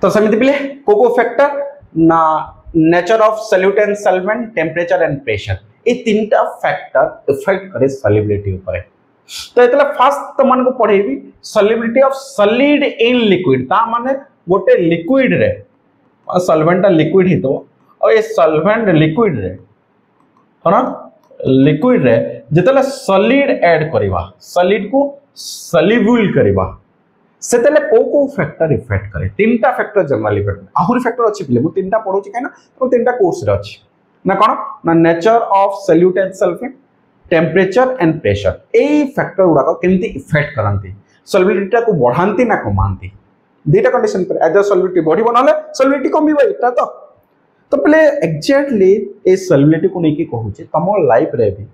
तो समिति पिले को फैक्टर ना nature of solute and solvent, temperature and pressure ए तीनटा फैक्टर इफेक्ट करे सॉल्युबिलिटी ऊपर। तो एतला फर्स्ट तो मन को पढ़ेबी solubility of solid in liquid, ता माने गोटे लिक्विड रे सॉल्वेंट लिक्विड ही तो और ए सॉल्वेंट लिक्विड रे हना लिक्विड रे जेतला सॉलिड ऐड करबा, सॉलिड को सॉल्युबल करबा सेतेले को फैक्टर इफेक्ट करे। तीनटा फैक्टर जनरली इफेक्ट करे, आहुरी फैक्टर अछि पिले मु तीनटा पढोची काना तो तीनटा कोर्स रे अछि ना कोन ना nature of solute and solvent, temperature and pressure ए फैक्टर गुडा को केमती इफेक्ट करंती, सॉल्युबिलिटी को बढ़ांती ना कमांती, दीटा कंडीशन पर आइदर सॉल्युबिलिटी बढ़िबो नले सॉल्युबिलिटी कमिबो एटा तो पले एग्जैक्टली ए सॉल्युबिलिटी को नेकी कहूची तम लाइफ रे भी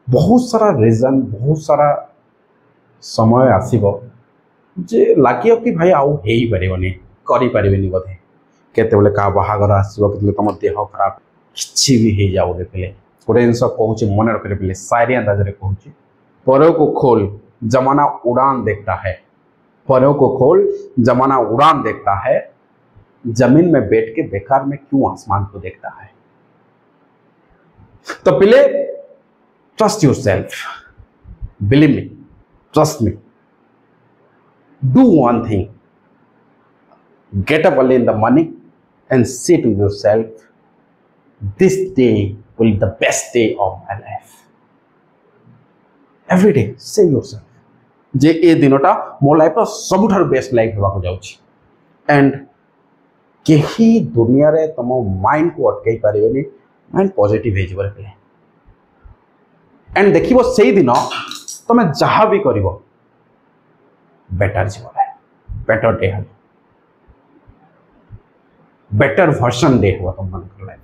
बहुत सारा रीजन, बहुत सारा समय आसीबो जे लागियो कि भाई आउ हेई परिबनी करि परिबनी बोधे केते बेले का बाहागर आसीबो केते तम देह खराब किछि भी हे जाओ रे पले गोटे जिनस कहूँ मन रखे पहले शायरी अंदाज कहूँ परों को खोल जमाना उड़ान देखता है, परों को खोल जमाना उड़ान देखता है, जमीन में बैठ के बेकार में क्यों आसमान को देखता है। तो पहले trust yourself, believe me, trust me, do one thing, get up early in the morning and say to yourself this day will be the best day of my life. Every day say yourself जे ए दिनटा मो life रो सबुठार best life हेबा को जाउची and केही दुनिया रे तम mind को अटकै पारिबेनी, mind positive हे जबरे पे एंड देखिबो सेही दिन तमे जहा भी करिवो बेटर जीवन है, बेटर डे है, बेटर वर्जन डे हो तुम मन कर लाइफ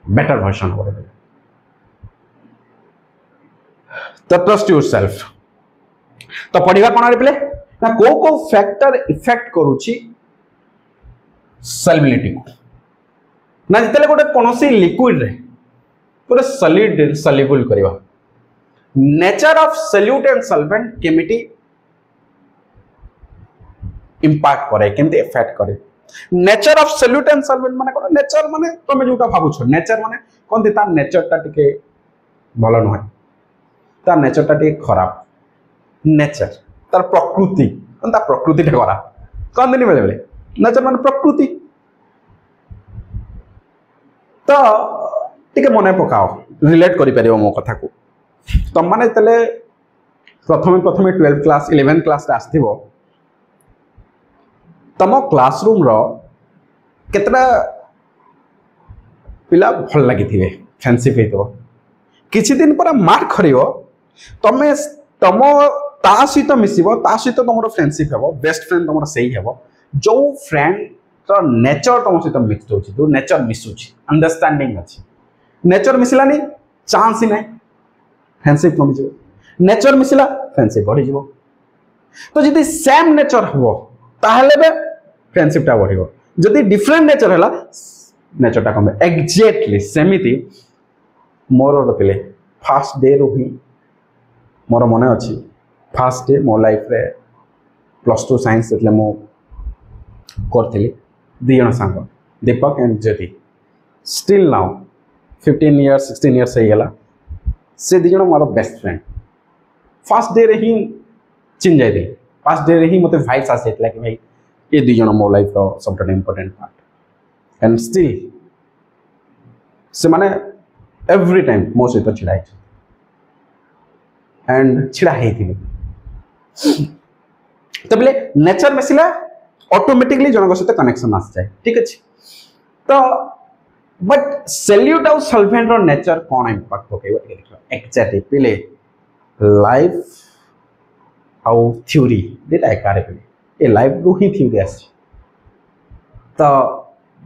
बेटर वर्जन हो रहे। तो ट्रस्ट योरसेल्फ तो पढ़िबा कोन रे पले ना को फैक्टर इफेक्ट करूची सॉल्युबिलिटी को ना जितले गोटे कोनोसी लिक्विड रे पूरा सॉलिड सॉल्युबल करबा, nature of solute and solvent केमिटी इंपैक्ट करे, केमते इफेक्ट करे। Nature of solute and solvent माने कोन नेचर माने तमे जोटा भाबुछ नेचर माने कोन ता नेचर ता टिके भलो न होय, ता नेचर ता टिके खराब, नेचर तार प्रकृति कोन ता प्रकृति टा खराब कोन दिनी बेले बेले नेचर माने प्रकृति। तो टिके मने पकाओ रिलेट करि परिबो मो कथा को तम माने तले प्रथमे 12th क्लास 11th क्लास रे आस्थिबो तम क्लासरूम रो केतरा पिला भल लगी थिबे फ्रेंडशिप हेतो किछि दिन पर मार खरियो तमे तम ता सहित मिसिबो, ता सहित तमरो फ्रेंडशिप हेबो, बेस्ट फ्रेंड तमरो सही हेबो जो फ्रेंड तो नेचर तम सहित मिक्स होछि, जो नेचर मिसुछि, अंडरस्टैंडिंग अछि, नेचर मिसलानी चांस ही नै फ्रेंडशिप कमी जिवो, नेचर मिसला फ्रेंडशिप बढ़ी जिवो। तो जदि सेम नेचर हबो ताहले बे फ्रेंडशिप टा बढ़िबो, जदि डिफरेंट नेचर हला नेचर टा कमे। एग्जैक्टली सेमिति मोर पे फास्ट डे रू ही मोर मन अच्छी फास्ट डे मो लाइफ रे +2 साइंस से मु करी दी जन सांग Deepak and Jyoti still now 15 years 16 years हो गला से दी जन मोर बेस्ट फ्रेंड फास्ट डे रे ही चिन जाए फास्ट डे रे ही मते वाइब्स आ जाइतला कि भाई ये दी जन मो लाइफ रो सबटा important part and still say माने एवरी टाइम मो सहित छिड़ा एंड छिड़ा तो बोले नेचर मिसिला ऑटोमेटिकली जनक सहित कनेक्शन आस जाए ठीक अच्छे तो बट सल्यूट आउ सॉल्वेंट रो नेचर कौन इंपैक्ट पकेबो टिके देखो एक्जेक्टली पिले लाइफ आउ थ्योरी देटा एकारे पिले ए लाइफ रू ही थ्योरी आस तो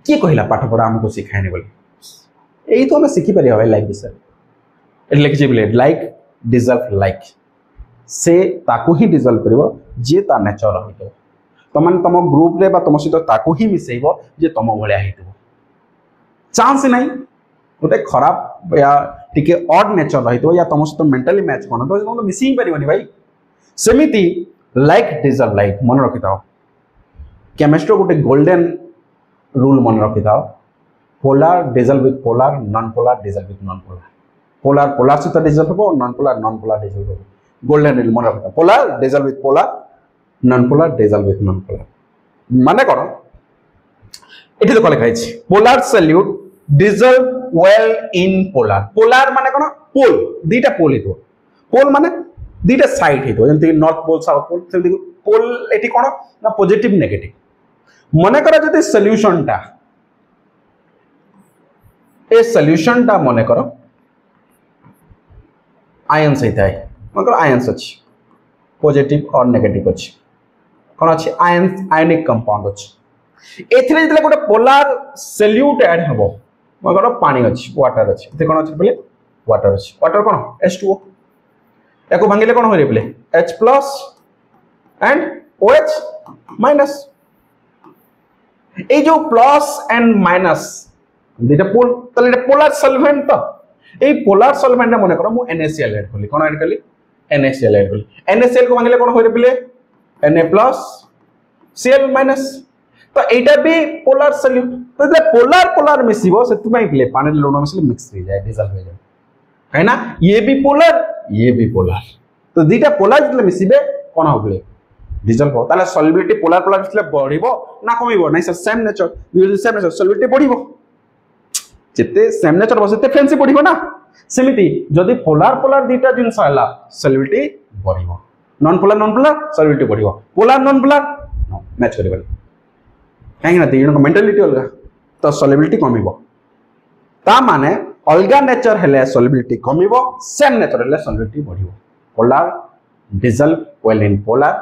के कहिला पाठ पढ़ा हमको सिखाइने बोले यही तो हमें शिखी पारे भाई लाइफ विषय एटले कि बोले लाइक डिजर्व लाइक से ताकू ही डिजर्व करिवो जे ता नेचर रहितो तमन तम ग्रुप रे बा तम सहित ताकू ही मिसेइबो जे तम भलिया हितो चांस नहीं गोटे खराब या टिके ऑड नेचर रहितो या तम सहित मेंटली मैच कोन तो तम मिसिंग परिबनी भाई सेमिति लाइक डिजर्व लाइक मन रखिताओ केमिस्ट्री गोटे गोल्डन रूल मन रखिताओ polar dissolve with polar non polar dissolve with non polar polar polar सहित डिजल्व हो नॉन पोलार डिजल्व हो गोल्डन रूल मन रखिता polar dissolve with polar non polar dissolve with non polar माने कोन एठी तो लिखा है polar solute dissolve well in polar polar माने कोन पोल दीटा पोल हितो पोल माने दीटा साइड हितो जंती नॉर्थ पोल साउथ पोल सेमती पोल एठी कोन ना पॉजिटिव नेगेटिव माने करा जति सॉल्यूशन टा ए सॉल्यूशन टा मने करो आयंस होता है मतलब आयंस अच्छी पॉजिटिव और नेगेटिव अच्छी कौन अच्छी आयंस आयनिक कंपाउंड अच्छी एथिरे जतले गोटे पोलार सॉल्यूट ऐड हबो मगर पानी अच्छी वाटर अच्छी ते कौन अच्छी बोले वाटर अच्छी वाटर कौन H2O एको भांगिले कौन होरे बोले H+ एंड OH माइनस ए जो प्लस एंड माइनस दिटा पोल तले पोलार सॉल्वेंट तो ए पोलार सॉल्वेंट मन करो मु NaCl ऐड करली कोन ऐड करली NaCl ऐड करली NaCl को मांगले कोन होरे पिले Na+ Cl- तो एटा भी पोलार सॉल्यूट तो जे पोलार पोलार मिसिबो सेतु में पिले पानी लूण मिसले मिक्स हो जाए डिसॉल्व हो जाए है ना ये भी पोलार तो दीटा पोलार जतले मिसिबे कोन हो पिले डिसॉल्व हो ताले सॉल्युबिलिटी पोलार पोलार मिसले बढ़िबो ना कमिबो नै सेम नेचर सॉल्युबिलिटी बढ़िबो जिते सेम नेचर बसते फ्रेंडशिप बढ़िबो ना सेमिति जदी पोलार पोलार दीटा जिंस हला सॉल्युबिलिटी बढ़िबो नॉन पोलार सॉल्युबिलिटी बढ़िबो polar non polar no match करिबो काहे ना दीजन को मेंटालिटी अलगा तो सॉल्युबिलिटी कमिबो ता माने अलगा नेचर हेले सॉल्युबिलिटी कमिबो सेम नेचर हेले सॉल्युबिलिटी बढ़िबो polar dissolve well in polar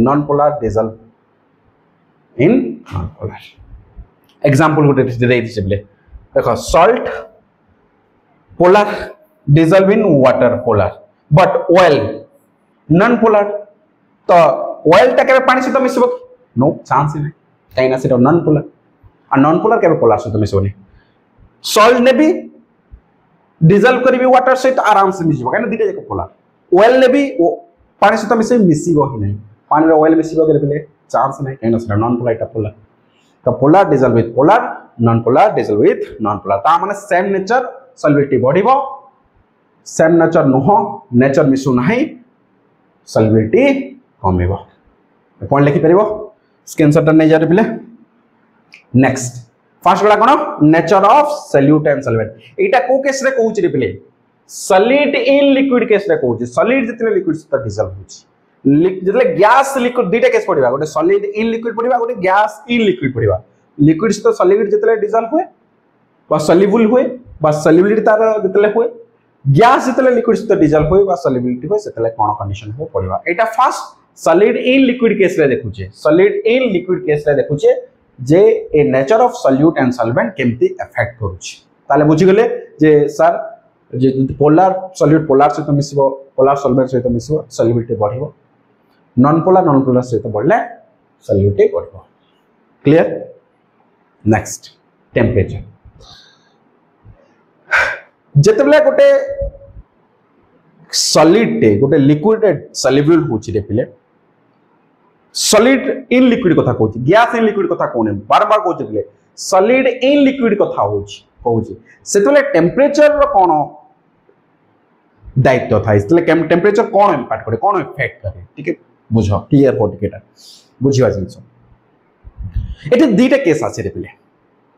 non polar dissolve in non polar example गोटे दे दिसे बोले देखो salt polar dissolve in water polar but oil non polar तो ऑयल टा के पानी सहित मिसबो नो चांस नहीं कहीं ना सेटा नॉन पोलार और नॉन पोलार के पोलार सहित मिसबोनी सॉल्ट ने भी डिसॉल्व करबी वाटर सहित आराम से मिसबो कहीं ना दीटा जाक पोलार ऑयल ने भी पानी सहित मिसबो ही नहीं पानी रे ऑयल मिसबो के पहले चांस नहीं कहीं ना सेटा नॉन पोलार टा पोलार तो polar dissolve with polar non polar dissolve with non polar ता माने सेम नेचर सॉल्युबिलिटी बढ़िबो सेम नेचर नुह नेचर मिसु नाही सॉल्युबिलिटी कमिबो पॉइंट लिखि परिबो स्क्रीनशॉट नै जा पिले नेक्स्ट फर्स्ट वाला कोन nature of solute and solvent एटा को केस रे कहूची रे पिले सॉलिड इन लिक्विड केस रे कहूची सॉलिड जितने लिक्विड त डिसॉल्व होची जतले गैस लिक्विड दुईटा केस पड़िबा गोटे सॉलिड इन लिक्विड पड़िबा गोटे गैस इन लिक्विड पड़िबा लिक्विड से तो सॉलिड जतले डिसॉल्व हुए बा सॉल्युबल हुए बा सॉल्युबिलिटी तार जतले हुए गैस जतले लिक्विड से तो डिसॉल्व हुए बा सॉल्युबिलिटी हुए सेतले कोन कंडीशन हो पड़िबा एटा first solid in liquid case रे देखुचे सॉलिड इन लिक्विड केस रे देखुचे जे ए nature of solute and solvent केमती इफेक्ट करूची ताले बुझी गेले जे सर जे पोलार सॉल्यूट पोलार से तो मिसिबो पोलार सॉल्वेंट से तो मिसिबो सॉल्युबिलिटी बढ़िबो नॉन पोलार से तो बढ़ले सॉल्युबिलिटी बढ़िबो क्लियर नेक्स्ट टेम्परेचर जेतेबेले गोटे सॉलिड टे गोटे लिक्विड सॉल्युबल होची रे पिले सॉलिड इन लिक्विड कथा कहूची गैस इन लिक्विड कथा कोने बार बार कहूची पिले सॉलिड इन लिक्विड कथा होची कहूची सेतले टेम्परेचर रो कोन दायित्व था इसले टेम्परेचर कोन इंपैक्ट करे कोन इफेक्ट करे ठीक है बुझो क्लियर हो टिकेटा बुझिवा जिंस एटे दुईटा केस आछे रे पिले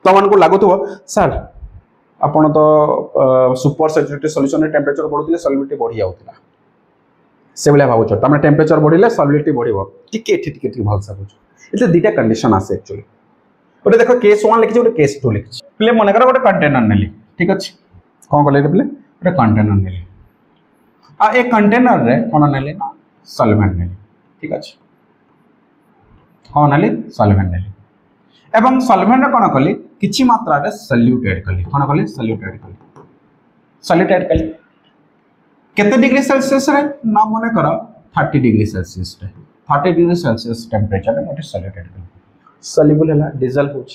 तो मन को लागुथो सर आपण तो सुपर सैचुरेटेड सॉल्यूशन रे टेम्परेचर बढ़ुतिले सॉल्युबिलिटी बढ़ी जाउतिला से बेले भाबुछ तमे टेम्परेचर बढ़िले सॉल्युबिलिटी बढ़िबो टिके भल से बुझो एते दुईटा कंडीशन आसे एक्चुअली ओटे देखो केस 1 लिखि ओटे केस 2 लिखि प्ले मन कर ओटे कंटेनर नेली ठीक अछि कोन कहले रे प्ले ओटे container Nelly uh a container रे कोन नेली ना सॉल्वेंट नेली ठीक अछि कोन नेली सॉल्वेंट नेली एवं सॉल्वेंट कोन कली किछि मात्रा रे सॉल्यूट ऐड कली कोन कली सॉल्यूट ऐड कली केते डिग्री सेल्सियस रे ना मने करो 30 डिग्री सेल्सियस रे 30 डिग्री सेल्सियस टेम्परेचर रे मोटे सॉल्यूट ऐड कली सॉल्युबल हैला डिसॉल्व होछ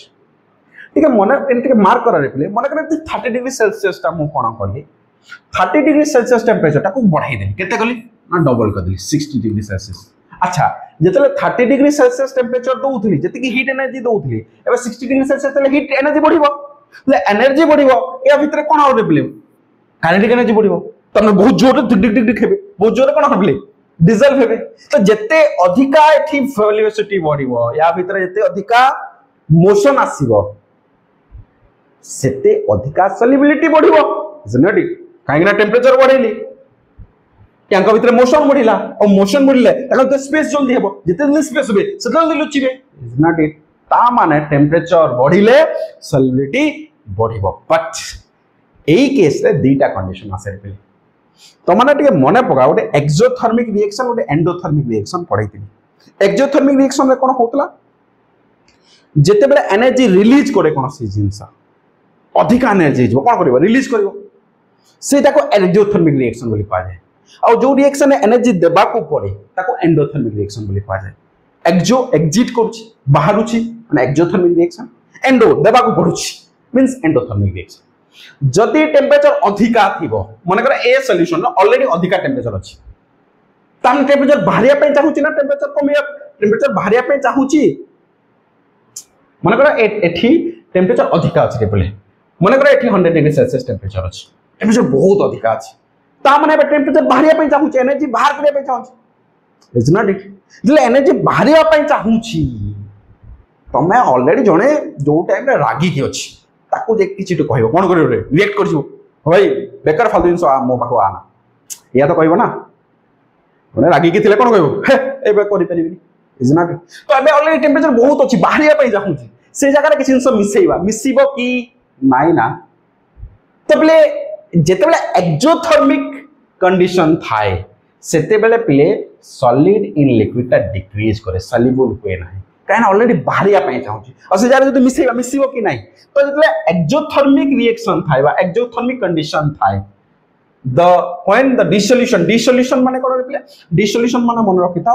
ठीक है मने एंटिके मार्क करा रे प्ले मने करे 30 डिग्री सेल्सियस ता मु कोन कली 30 डिग्री सेल्सियस टेम्परेचर ता को बढ़ाई देली केते कली ना डबल कर देली 60 डिग्री सेल्सियस अच्छा जेतले 30 डिग्री सेल्सियस टेम्परेचर दोउथली जति हीट एनर्जी दोउथली एबे 60 डिग्री सेल्सियस तले हीट एनर्जी बढ़िबो ले एनर्जी बढ़िबो या भितरे कोन हो रे प्ले काइनेटिक एनर्जी बढ़िबो तने बहुत जोर डिग डिग हेबे बहुत जोर कोन हबले डिसॉल्व हेबे तो जते अधिका एठी वेलोसिटी बढ़िबो या भितरे जते अधिका मोशन आसीबो सेते अधिका सॉल्युबिलिटी बढ़िबो इजंट इट काहेकि ना टेम्परेचर बढ़ेली यांका भितरे मोशन बढ़िला और मोशन बढ़िले ताको तो स्पेस जल्दी हेबो जते जल्दी स्पेस होबे सेते जल्दी लुचिबे इजंट इट ता माने टेम्परेचर बढ़िले सॉल्युबिलिटी बढ़िबो बट एई केस रे दुईटा कंडीशन आसे रे तो माने टिके मने पका गोटे एक्सोथर्मिक रिएक्शन गोटे एंडोथर्मिक रिएक्शन पढाइतिनी एक्सोथर्मिक रिएक्शन रे कोन होतला जेते बेले एनर्जी रिलीज करे कोन सी जिंस अधिक एनर्जी जो कोन करबो रिलीज करबो सेटा को एक्सोथर्मिक रिएक्शन बोली पा जाय और जो रिएक्शन एनर्जी देबा को पड़े ताको एंडोथर्मिक रिएक्शन बोली पा जाय एक्सो एग्जिट करूची बाहरुची माने एक्सोथर्मिक रिएक्शन एंडो देबा को पड़ुची मींस एंडोथर्मिक रिएक्शन जदि टेम्परेचर अधिका थिबो माने कर ए सॉल्यूशन नो ऑलरेडी अधिका टेम्परेचर अछि ताम टेम्परेचर बाहरिया पे चाहूची ना टेम्परेचर कमिया टेम्परेचर बाहरिया पे चाहूची माने कर एठी टेम्परेचर अधिका अछि बोले माने कर एठी 100 डिग्री सेल्सियस टेम्परेचर अछि टेम्परेचर बहुत अधिका अछि ता माने टेम्परेचर बाहरिया पे चाहूची एनर्जी बाहर करिया पे चाहूची इज नॉट इट जले एनर्जी बाहरिया पे चाहूची तमे ऑलरेडी जणे जो टाइम रे रागी की अछि ताको जे किछि तो कहबो कोन करियो रे रिएक्ट करछो भाई बेकार फालतू जिंस मो पाखो आना या तो कहबो ना माने रागी की थिले कोन कहबो हे एबे करि परिबी इज नॉट तो एबे ऑलरेडी टेम्परेचर बहुत अछि बाहरिया पे चाहूची से जगह रे किछि जिंस मिसेइबा मिसिबो की नाइ ना तबले जेतेबेले एक्सोथर्मिक कंडीशन थाए सेते बेले प्ले सॉलिड इन लिक्विड ता डिक्रीज करे सॉल्युबल होए नाही काहे ऑलरेडी बाहरिया पे चाहूची और से जारे जदि मिसेइबा मिसिबो की नाही तो जेतेबेले एक्सोथर्मिक रिएक्शन थाए बा एक्सोथर्मिक कंडीशन थाए द व्हेन द डिसोल्यूशन माने कोन प्ले डिसोल्यूशन माने मन रखिता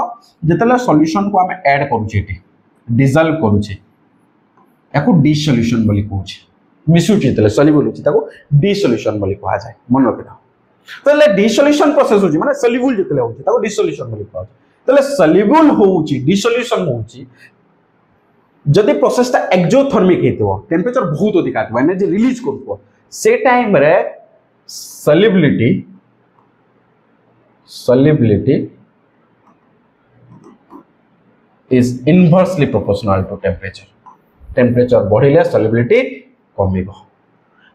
जेतेले सॉल्यूशन को हम ऐड करूची एटी डिसॉल्व करूची याको डिसोल्यूशन बोली कहूची मिसुची तले सॉल्युबल होची ताको डिसोल्यूशन बोली कहा जाय मन रखिता तले डिसोल्यूशन प्रोसेस होची माने सॉल्युबल जेतले होची ताको डिसोल्यूशन बोली कहा तले सॉल्युबल होची डिसोल्यूशन होची जदि प्रोसेस ता एक्सोथर्मिक हेतबो टेम्परेचर बहुत अधिक आतबो एनर्जी रिलीज करबो से टाइम रे solubility is inversely proportional to temperature बढ़िले सॉल्युबिलिटी कमिबो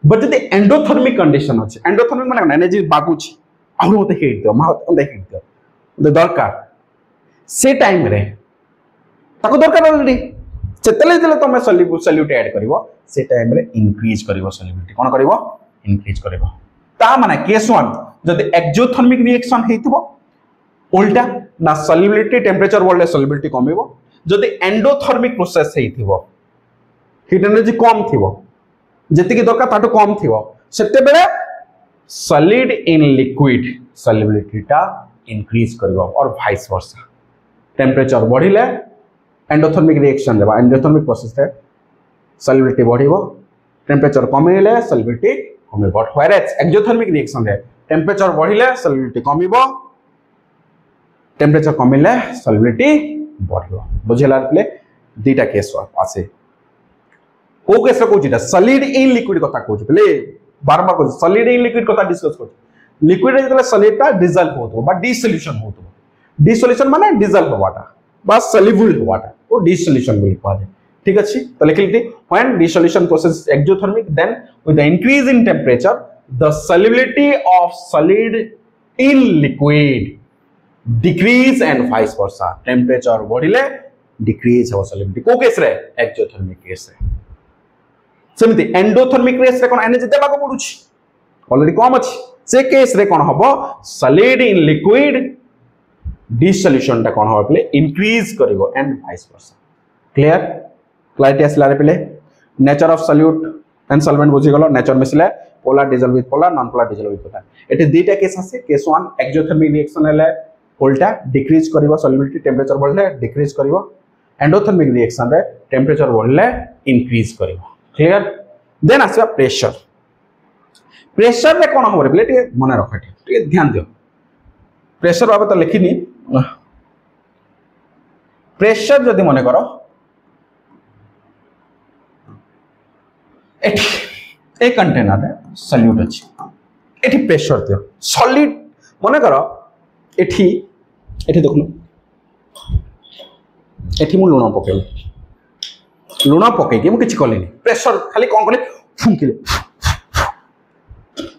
बट जदि एंडोथर्मिक कंडीशन अछि एंडोथर्मिक माने एनर्जी बागुछि आउर मते हीट दियो मते हीट दियो मते दरकार से टाइम रे ताको दरकार ऑलरेडी चेतले जले तमे सॉल्यूट ऐड करिवो से टाइम रे इंक्रीज करिवो सॉल्युबिलिटी कोन करिवो इंक्रीज करिवो ता माने केस 1 जदि एक्सोथर्मिक रिएक्शन हेतिबो उल्टा ना सॉल्युबिलिटी टेम्परेचर बढ़ले सॉल्युबिलिटी कमिवो जदि एंडोथर्मिक प्रोसेस हेतिबो हीट एनर्जी कम थिबो जति की दरकार ताटो कम थिबो सेते बेले सॉलिड इन लिक्विड सॉल्युबिलिटी ता इंक्रीज करिवो और वाइस वर्सा टेम्परेचर बढ़िले एंडोथर्मिक रिएक्शन देबा एंडोथर्मिक प्रोसेस रे सॉल्युबिलिटी बढ़िबो टेम्परेचर कमिले सॉल्युबिलिटी कमिबो व्हेयरएज एक्सोथर्मिक रिएक्शन रे टेम्परेचर बढ़िले सॉल्युबिलिटी कमिबो टेम्परेचर कमिले सॉल्युबिलिटी बढ़िबो बुझिला प्ले दुईटा केस आसे को केस रे कहूची सॉलिड इन लिक्विड कथा कहूची प्ले बारंबार कहूची सॉलिड इन लिक्विड कथा डिस्कस कहूची लिक्विड रे जतले सॉलिड ता डिसॉल्व होतो बा डिसोल्यूशन होतो डिसोल्यूशन माने डिसॉल्व होवाटा बा सॉल्युबल होवाटा तो डिसोल्यूशन बोली कहै ठीक अछि तो लिखिलि when dissolution process exothermic then with the increase in temperature the solubility of solid in liquid decrease and vice versa temperature बढ़िले डिक्रीज हो सॉल्युबिलिटी को केस रे एक्सोथर्मिक केस रे सेमिति एंडोथर्मिक केस रे कोन एनर्जी देबा को पडुछि ऑलरेडी कम अछि से केस रे कोन हबो सॉलिड इन लिक्विड डिसोल्यूशन ता कोन हबो प्ले इंक्रीज करिवो and vice versa clear clarity असला रे प्ले nature of solute and solvent बुझि गलो नेचर मिसले polar dissolve with polar non polar dissolve with polar एटे दुईटा केस आसे केस 1 एक्सोथर्मिक रिएक्शन हेले पोलटा डिक्रीज करिवो सॉल्युबिलिटी टेम्परेचर बढ़ले डिक्रीज करिवो एंडोथर्मिक रिएक्शन रे टेम्परेचर बढ़ले इंक्रीज करिवो क्लियर देन आसे प्रेशर प्रेशर रे कोन होबे प्ले मने रख ठीक ध्यान दियो प्रेशर बाबत तो लिखिनी प्रेशर जदि मने करो ए कंटेनर रे सॉल्यूट अछि एठी प्रेशर दियो सॉलिड मने करो एठी देखनु एठी मु लुण पके कि मु किछ कलिनी प्रेशर खाली कोन कले फुंकिले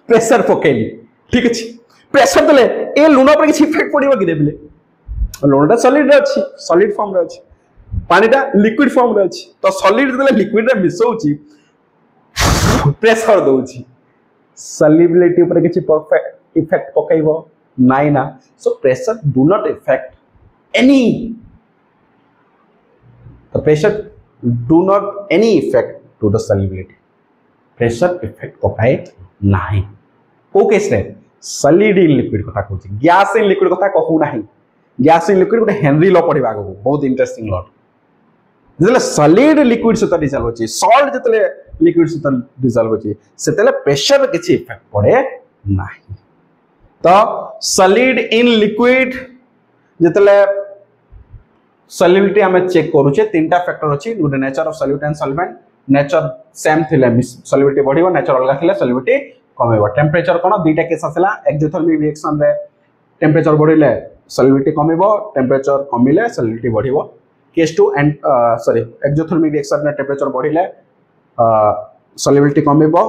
प्रेशर पकेली ठीक अछि प्रेशर देले ए लुण पर किछ इफेक्ट पड़िबो कि देबले लुणटा सॉलिड रे अछि सॉलिड फॉर्म रे अछि पानीटा लिक्विड फॉर्म रे अछि तो सॉलिड देले लिक्विड रे मिसौची प्रेशर दोची सॉल्युबिलिटी ऊपर किछ परफेक्ट इफेक्ट पकाइबो नाइ ना so pressure do not effect any the pressure do not any effect to the solubility pressure effect पकाए नाही को केस रे सॉलिड इन लिक्विड कथा कहूची गैस इन लिक्विड कथा कहू नाही गैस इन लिक्विड गोटे हेनरी लॉ पढिबा को बहुत इंटरेस्टिंग लॉ जतले सॉलिड लिक्विड सहित डिसॉल्व होची सॉल्ट जतले लिक्विड सहित डिसॉल्व होची सेतले प्रेशर किछि इफेक्ट पड़े नाही तो सॉलिड इन लिक्विड जतले सॉल्युबिलिटी हमें चेक करूचे तीनटा फैक्टर अछि good nature of solute and solvent nature same थिले सॉल्युबिलिटी बढ़िबो नेचर अलगा थिले सॉल्युबिलिटी कमेबो टेम्परेचर कोन दुईटा केस आसला एक्सोथर्मिक रिएक्शन रे टेम्परेचर बढ़िले सॉल्युबिलिटी कमेबो टेम्परेचर कमिले सॉल्युबिलिटी बढ़िबो case 2 and sorry exothermic reaction रे टेम्परेचर बढ़िले सॉल्युबिलिटी कमेबो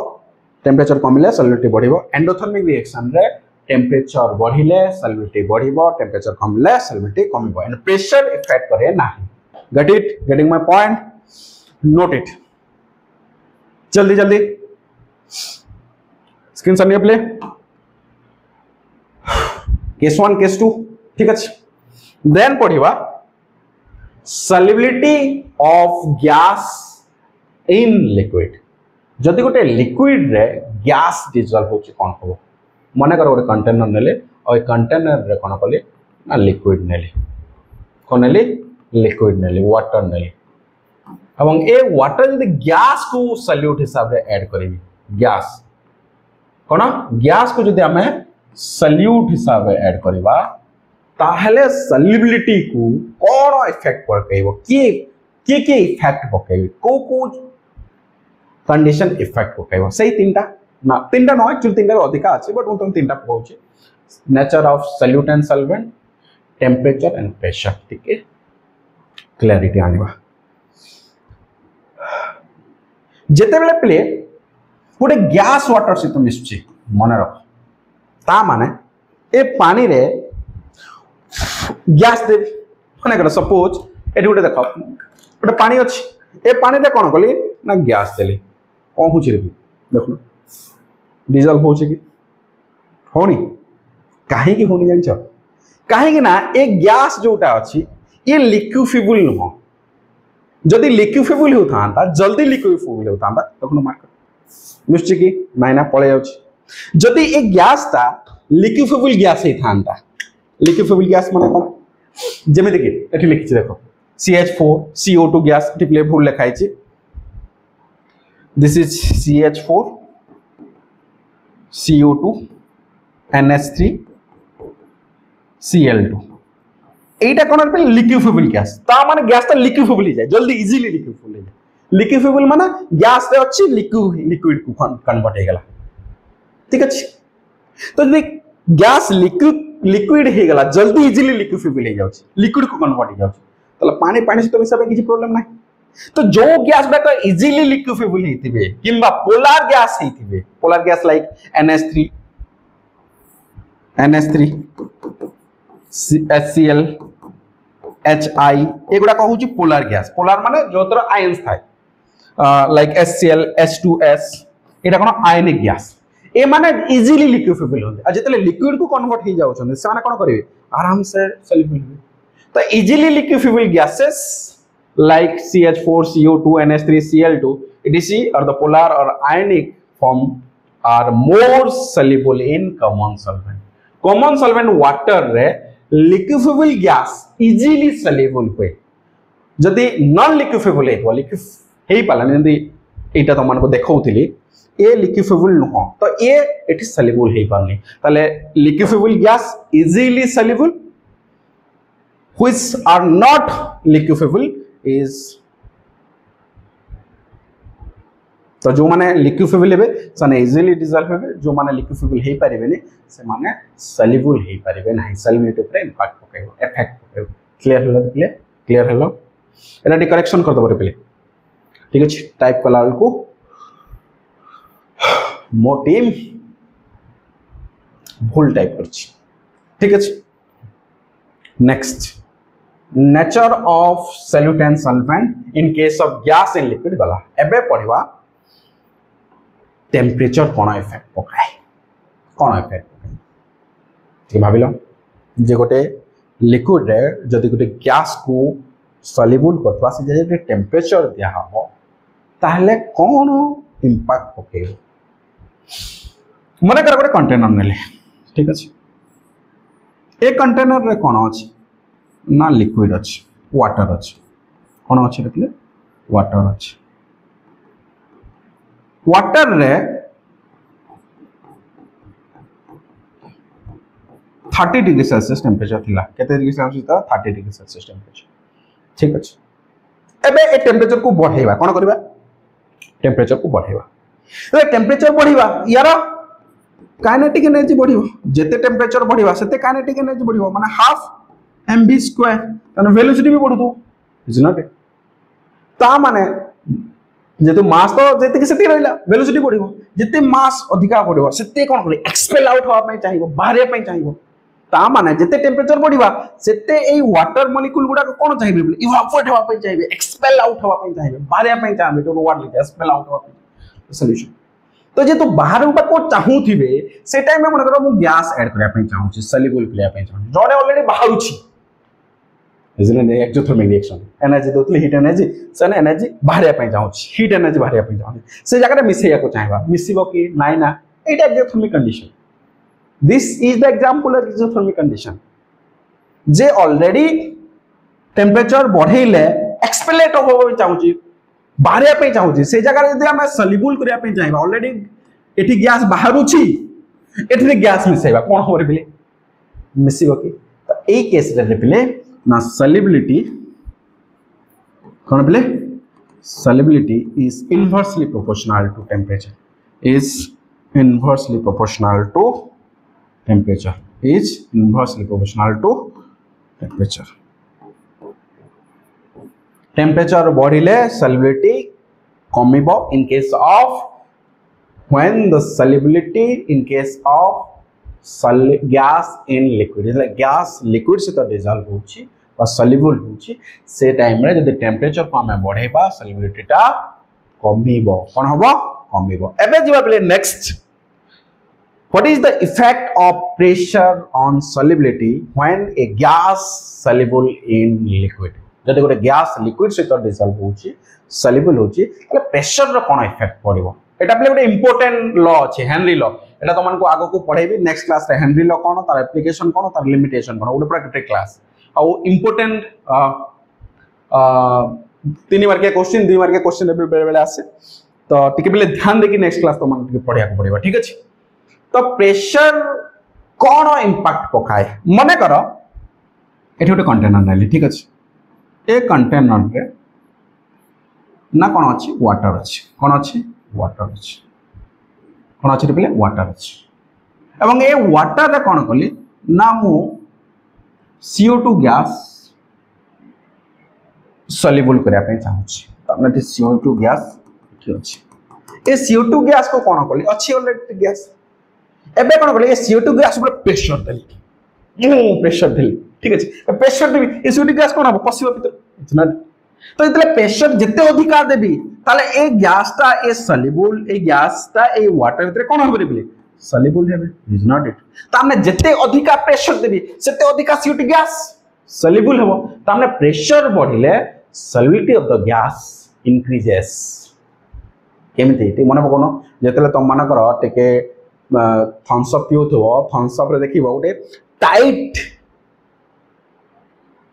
टेम्परेचर कमिले सॉल्युबिलिटी बढ़िबो एंडोथर्मिक रिएक्शन रे टेम्परेचर बढ़िले सॉल्युबिलिटी बढ़िबो टेम्परेचर कमिले सॉल्युबिलिटी कमिबो एंड प्रेशर इफेक्ट करे नाही get it getting my point note it जल्दी जल्दी स्क्रीन सामने प्ले केस 1 केस 2 ठीक अछि देन पढिबा solubility of gas in liquid जदि गोटे लिक्विड रे गैस डिसॉल्व होछि कोन होबो मने कर गोटे कंटेनर नेले और कंटेनर रे कोन कले ना लिक्विड नेले कोन नेले लिक्विड नेले वाटर नेले एवं ए वाटर जदि गैस को सॉल्यूट हिसाब रे ऐड करिवि गैस कोन गैस को जदि हमें सॉल्यूट हिसाब रे ऐड करिवा ताहले सॉल्युबिलिटी को कोन इफेक्ट पकैबो के इफेक्ट पकैबो को कंडीशन इफेक्ट पकैबो सही तीनटा ना तीनटा न एक्चुअली तीनटा अधिका अछि बट उन तीनटा कहउछि nature of solute and solvent temperature and pressure ठीक है क्लैरिटी आनिबा जेते बेले प्ले गोटे गैस वाटर सहित मिसछि मने रख ता माने ए पानी रे गैस दे मने कर सपोज एठी गोटे देखो गोटे पानी अछि ए पानी रे कोन कली ना गैस देली कोन होछि रे देखो डिसॉल्व होछि कि होनी काहे कि होनी जानि छ काहे कि ना ए गैस जोटा अछि ये लिक्विफेबल न जदि लिक्विफेबल होतांता जल्दी लिक्विफेबल होतांता तखन मार्क मिस्टर की मायना पळे जाउछि जदि ए गैस ता लिक्विफेबल गैस हेतांता लिक्विफेबल गैस माने कोन जेमे देखि एठी लिखि देखो CH4 CO2 गैस एठी प्ले भूल लिखाइ छी this is CH4 CO2 NH3 Cl2 এইটা কোন একটা লিকুইফেবল গ্যাস তা মানে গ্যাসটা লিকুইফেবল হয়ে যায় জলদি ইজিলি লিকুইফেবল হয়ে যায় লিকুইফেবল মানে গ্যাসটা হচ্ছে লিকুইড কু কনভার্ট হয়ে গেল ঠিক আছে তো যদি গ্যাস লিকুইড হয়ে গেল জলদি ইজিলি লিকুইফেবল হয়ে যাচ্ছে লিকুইড কু কনভার্ট হয়ে যাচ্ছে তাহলে পানি পানি সହିତ মিশাবে কিছু প্রবলেম নাই তো जो গ্যাস গুলো ইজিলি লিকুইফেবল হইতিবে কিংবা পোলার গ্যাস হইতিবে polar gas like NH3 HCl HI এগুলা কহুছি পোলার গ্যাস পোলার মানে যতর আয়ন্স থাকে লাইক HCl H2S এটা কোন আয়নিক গ্যাস এ মানে ইজিলি লিকুইফেবল হবে আর যেতলে লিকুইড কু কনভার্ট হই যাউছন সে মানে কোন করিবে আরাম সে সলিবল হবে তো easily liquefiable gases like CH4 CO2 NH3 Cl2 etc or the polar or ionic form are more soluble in common solvent water re liquefiable gas easily soluble हुए जदि non liquefiable है लिक्विफ हेई पालानी जदि एटा तो मन को देखौथिली ए liquefiable नुह तो ए एटी soluble हेई पारनी ताले liquefiable gas easily soluble which are not liquefiable is तो जो माने लिक्विफेबल हेबे सने इजीली डिसॉल्व हेबे जो माने लिक्विफेबल हेई परिबेनी से माने सॉल्युबल हेई परिबे नाही सॉल्युबिलिटी पर इंपैक्ट पकेबो इफेक्ट पकेबो क्लियर हलो एटा करेक्शन कर दबो रे पहिले ठीक अछि टाइप कला को मो टीम भूल टाइप करछि ठीक अछि next nature of solute and solvent in case of gas and liquid गला एबे पढिबा टेम्परेचर कोन इफेक्ट पकाय कोन इफेक्ट पकाय ठीक भाबिलो जे गोटे लिक्विड रे जदि गोटे गैस को सॉल्युबल करतवा से जे टेम्परेचर दिया हो ताहले कोन इंपैक्ट पकाय मने कर गोटे कंटेनर नेले ठीक अछि ए कंटेनर रे कोन अछि ना लिक्विड अच्छे वाटर अच्छे कौन अच्छे देखले वाटर अच्छे वाटर रे 30 डिग्री सेल्सियस टेम्परेचर थिला केते डिग्री सेल्सियस था 30 डिग्री सेल्सियस टेम्परेचर ठीक अच्छे एबे ए टेम्परेचर को बढ़ाइबा कोन करबा टेम्परेचर को बढ़ाइबा ए टेम्परेचर बढ़िबा यार काइनेटिक एनर्जी बढ़िबो जेते टेम्परेचर बढ़िबा सेते काइनेटिक एनर्जी बढ़िबो माने हाफ mv स्क्वायर तने वेलोसिटी भी बढ़ुतो इज नॉट इट ता माने जेतु मास तो जेते कि सेते रहला वेलोसिटी बढ़िबो जेते मास अधिका बढ़िबो सेते कोन करी एक्सपेल आउट होवा पई चाहिबो बाहरे पई चाहिबो ता माने जेते टेम्परेचर बढ़िबा सेते एई वाटर मॉलिक्यूल गुडा कोन चाहिबे इवापोरेट होवा पई चाहिबे एक्सपेल आउट होवा पई चाहिबे बाहरे पई चाहिबे तो वर्ड लिखे एक्सपेल आउट होवा पई सॉल्यूशन तो जे तो बाहर उबा को चाहूथिबे से टाइम में मन करो मु गैस ऐड करया पई चाहूची सॉल्युबल करया पई चाहूची जोडे ऑलरेडी बाहरुची इसने एक्सोथर्मिक रिएक्शन एनर्जी दोतली हीट एनर्जी सने एनर्जी बाहरिया पई जाउची हीट एनर्जी बाहरिया पई जाउची से जगह रे मिसेया को चाहेबा मिसिबो कि नाइ ना एटा exothermic condition this is the example of exothermic condition J already temperature बढ़ेले एक्सपेलेट होबो चाहूची बाहरिया पई चाहूची से जगह रे यदि हम सॉल्युबल करिया पई चाहेबा ऑलरेडी एठी गैस बाहरुची एठी गैस मिसेबा कोन होबो रे बिले मिसिबो कि तो ए केस रे बिले ना solubility is inversely proportional to temperature temperature बढ़िले solubility कमिबो in case of when the solubility in case of gas in liquid is like gas liquid से तो dissolve होची और soluble होची से टाइम रे जदि टेम्परेचर को हम बढ़ेबा solubility टा कमिबो कोन हबो कमिबो एबे जिबा पले next what is the effect of pressure on solubility when a gas soluble in liquid जदि गोटे गैस लिक्विड से तो डिसॉल्व होची soluble होची तले प्रेशर रो कोन इफेक्ट पड़िबो एटा पले गोटे इंपोर्टेंट लॉ अछि हेनरी लॉ एटा तो मन को आगो को पढेबी नेक्स्ट क्लास रे हेनरी लॉ कोन तार एप्लीकेशन कोन तार लिमिटेशन कोन ओडे पूरा कटे क्लास आ इंपोर्टेंट 3 मार्क के क्वेश्चन 2 मार्क के क्वेश्चन बेले बेले आसे तो टिके पले ध्यान देकी नेक्स्ट क्लास तो मन टिके पढिया को पड़िबा ठीक अछि तो तो प्रेशर कौन इंपैक्ट पकाए मन कर ये गोटे कंटेनर नाली ठीक अच्छे ए कंटेनर रे ना कौन अच्छी वाटर अच्छी कौन अच्छी वाटर अच्छी कौन अच्छे बोले वाटर अच्छी एवं ए वाटर रे कौन कली ना मु CO2 गैस सॉल्युबल करने चाहिए CO2 गैस अच्छे ए CO2 गैस को कौन कली अच्छी ऑलरेडी गैस एबे कौन कली CO2 गैस ऊपर प्रेशर देली प्रेशर देली ठीक अच्छे प्रेशर देवी ए CO2 गैस कौन हम पशिबो भीतर तो इतने प्रेशर जिते अधिकार देवी ताले ए गैसटा ए सॉल्युबल ए गैसटा ए वाटर भीतर कौन होबे बोले सॉल्युबल हेबे इज नॉट इट ताने जिते अधिका प्रेशर देवी सेते अधिका CO2 गैस सॉल्युबल हेबो ताने प्रेशर बढ़िले solubility of the gas increases केमिति मन पकोनो जेतले तुम मान कर टिके थम्स अप पिउथबो थम्स अप रे देखिबो गोटे टाइट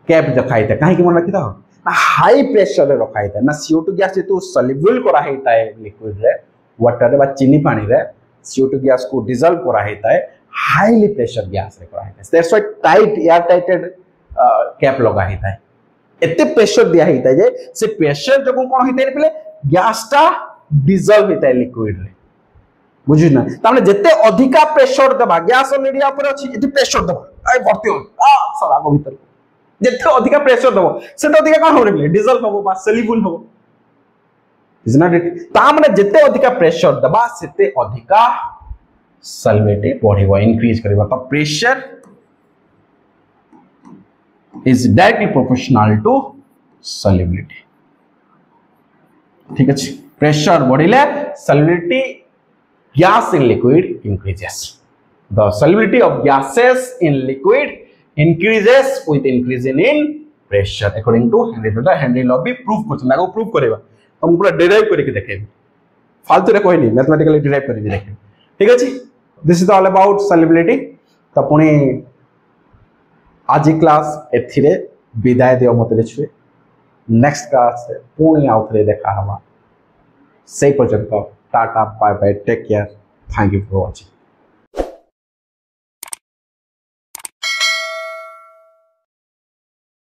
कैप देखाई था कहीं मन रखी था हाई प्रेशर रे रखा था ना CO2 गैस जेतु सॉल्युबल करा हेता है लिक्विड रे वाटर रे बा चीनी पानी रे CO2 गैस को डिसॉल्व करा हेता है हाईली प्रेशर गैस रे करा हेता है that's why tight air tighted cap लगा हेता है एते प्रेशर दिया हेता है जे से प्रेशर जब कोन हेता है पहले गैसटा डिसॉल्व हेता है लिक्विड रे बुझी ना ताने जते अधिका प्रेशर दबा गैस ऑलरेडी ऊपर अछि एते प्रेशर दबा आई भर्ती हो सारा को भीतर जिते अधिका प्रेशर दबो सेते अधिका कोन होरे बोले डिसॉल्व होबो बा सॉल्युबल होबो इज नॉट इट ता माने जिते अधिका प्रेशर दबा सेते अधिका सॉल्युबिलिटी बढ़िबो इंक्रीज करबो तो pressure is directly proportional to solubility ठीक अछि प्रेशर बढ़िले solubility gas in liquid increases the solubility of gases in liquid increases with increasing in pressure according to Henry law भी proof करछन लागो proof करेबा हम पूरा derive करके देखेबे फालतू रे कोई नहीं मैथमेटिकली derive करके देखेबे ठीक अछि this is all about solubility तो पुनी आज क्लास एथिरे विदाय दियो मते छुए नेक्स्ट क्लास रे पुनी आउथरे देखा हवा से पर्यंत tata bye bye take care thank you for watching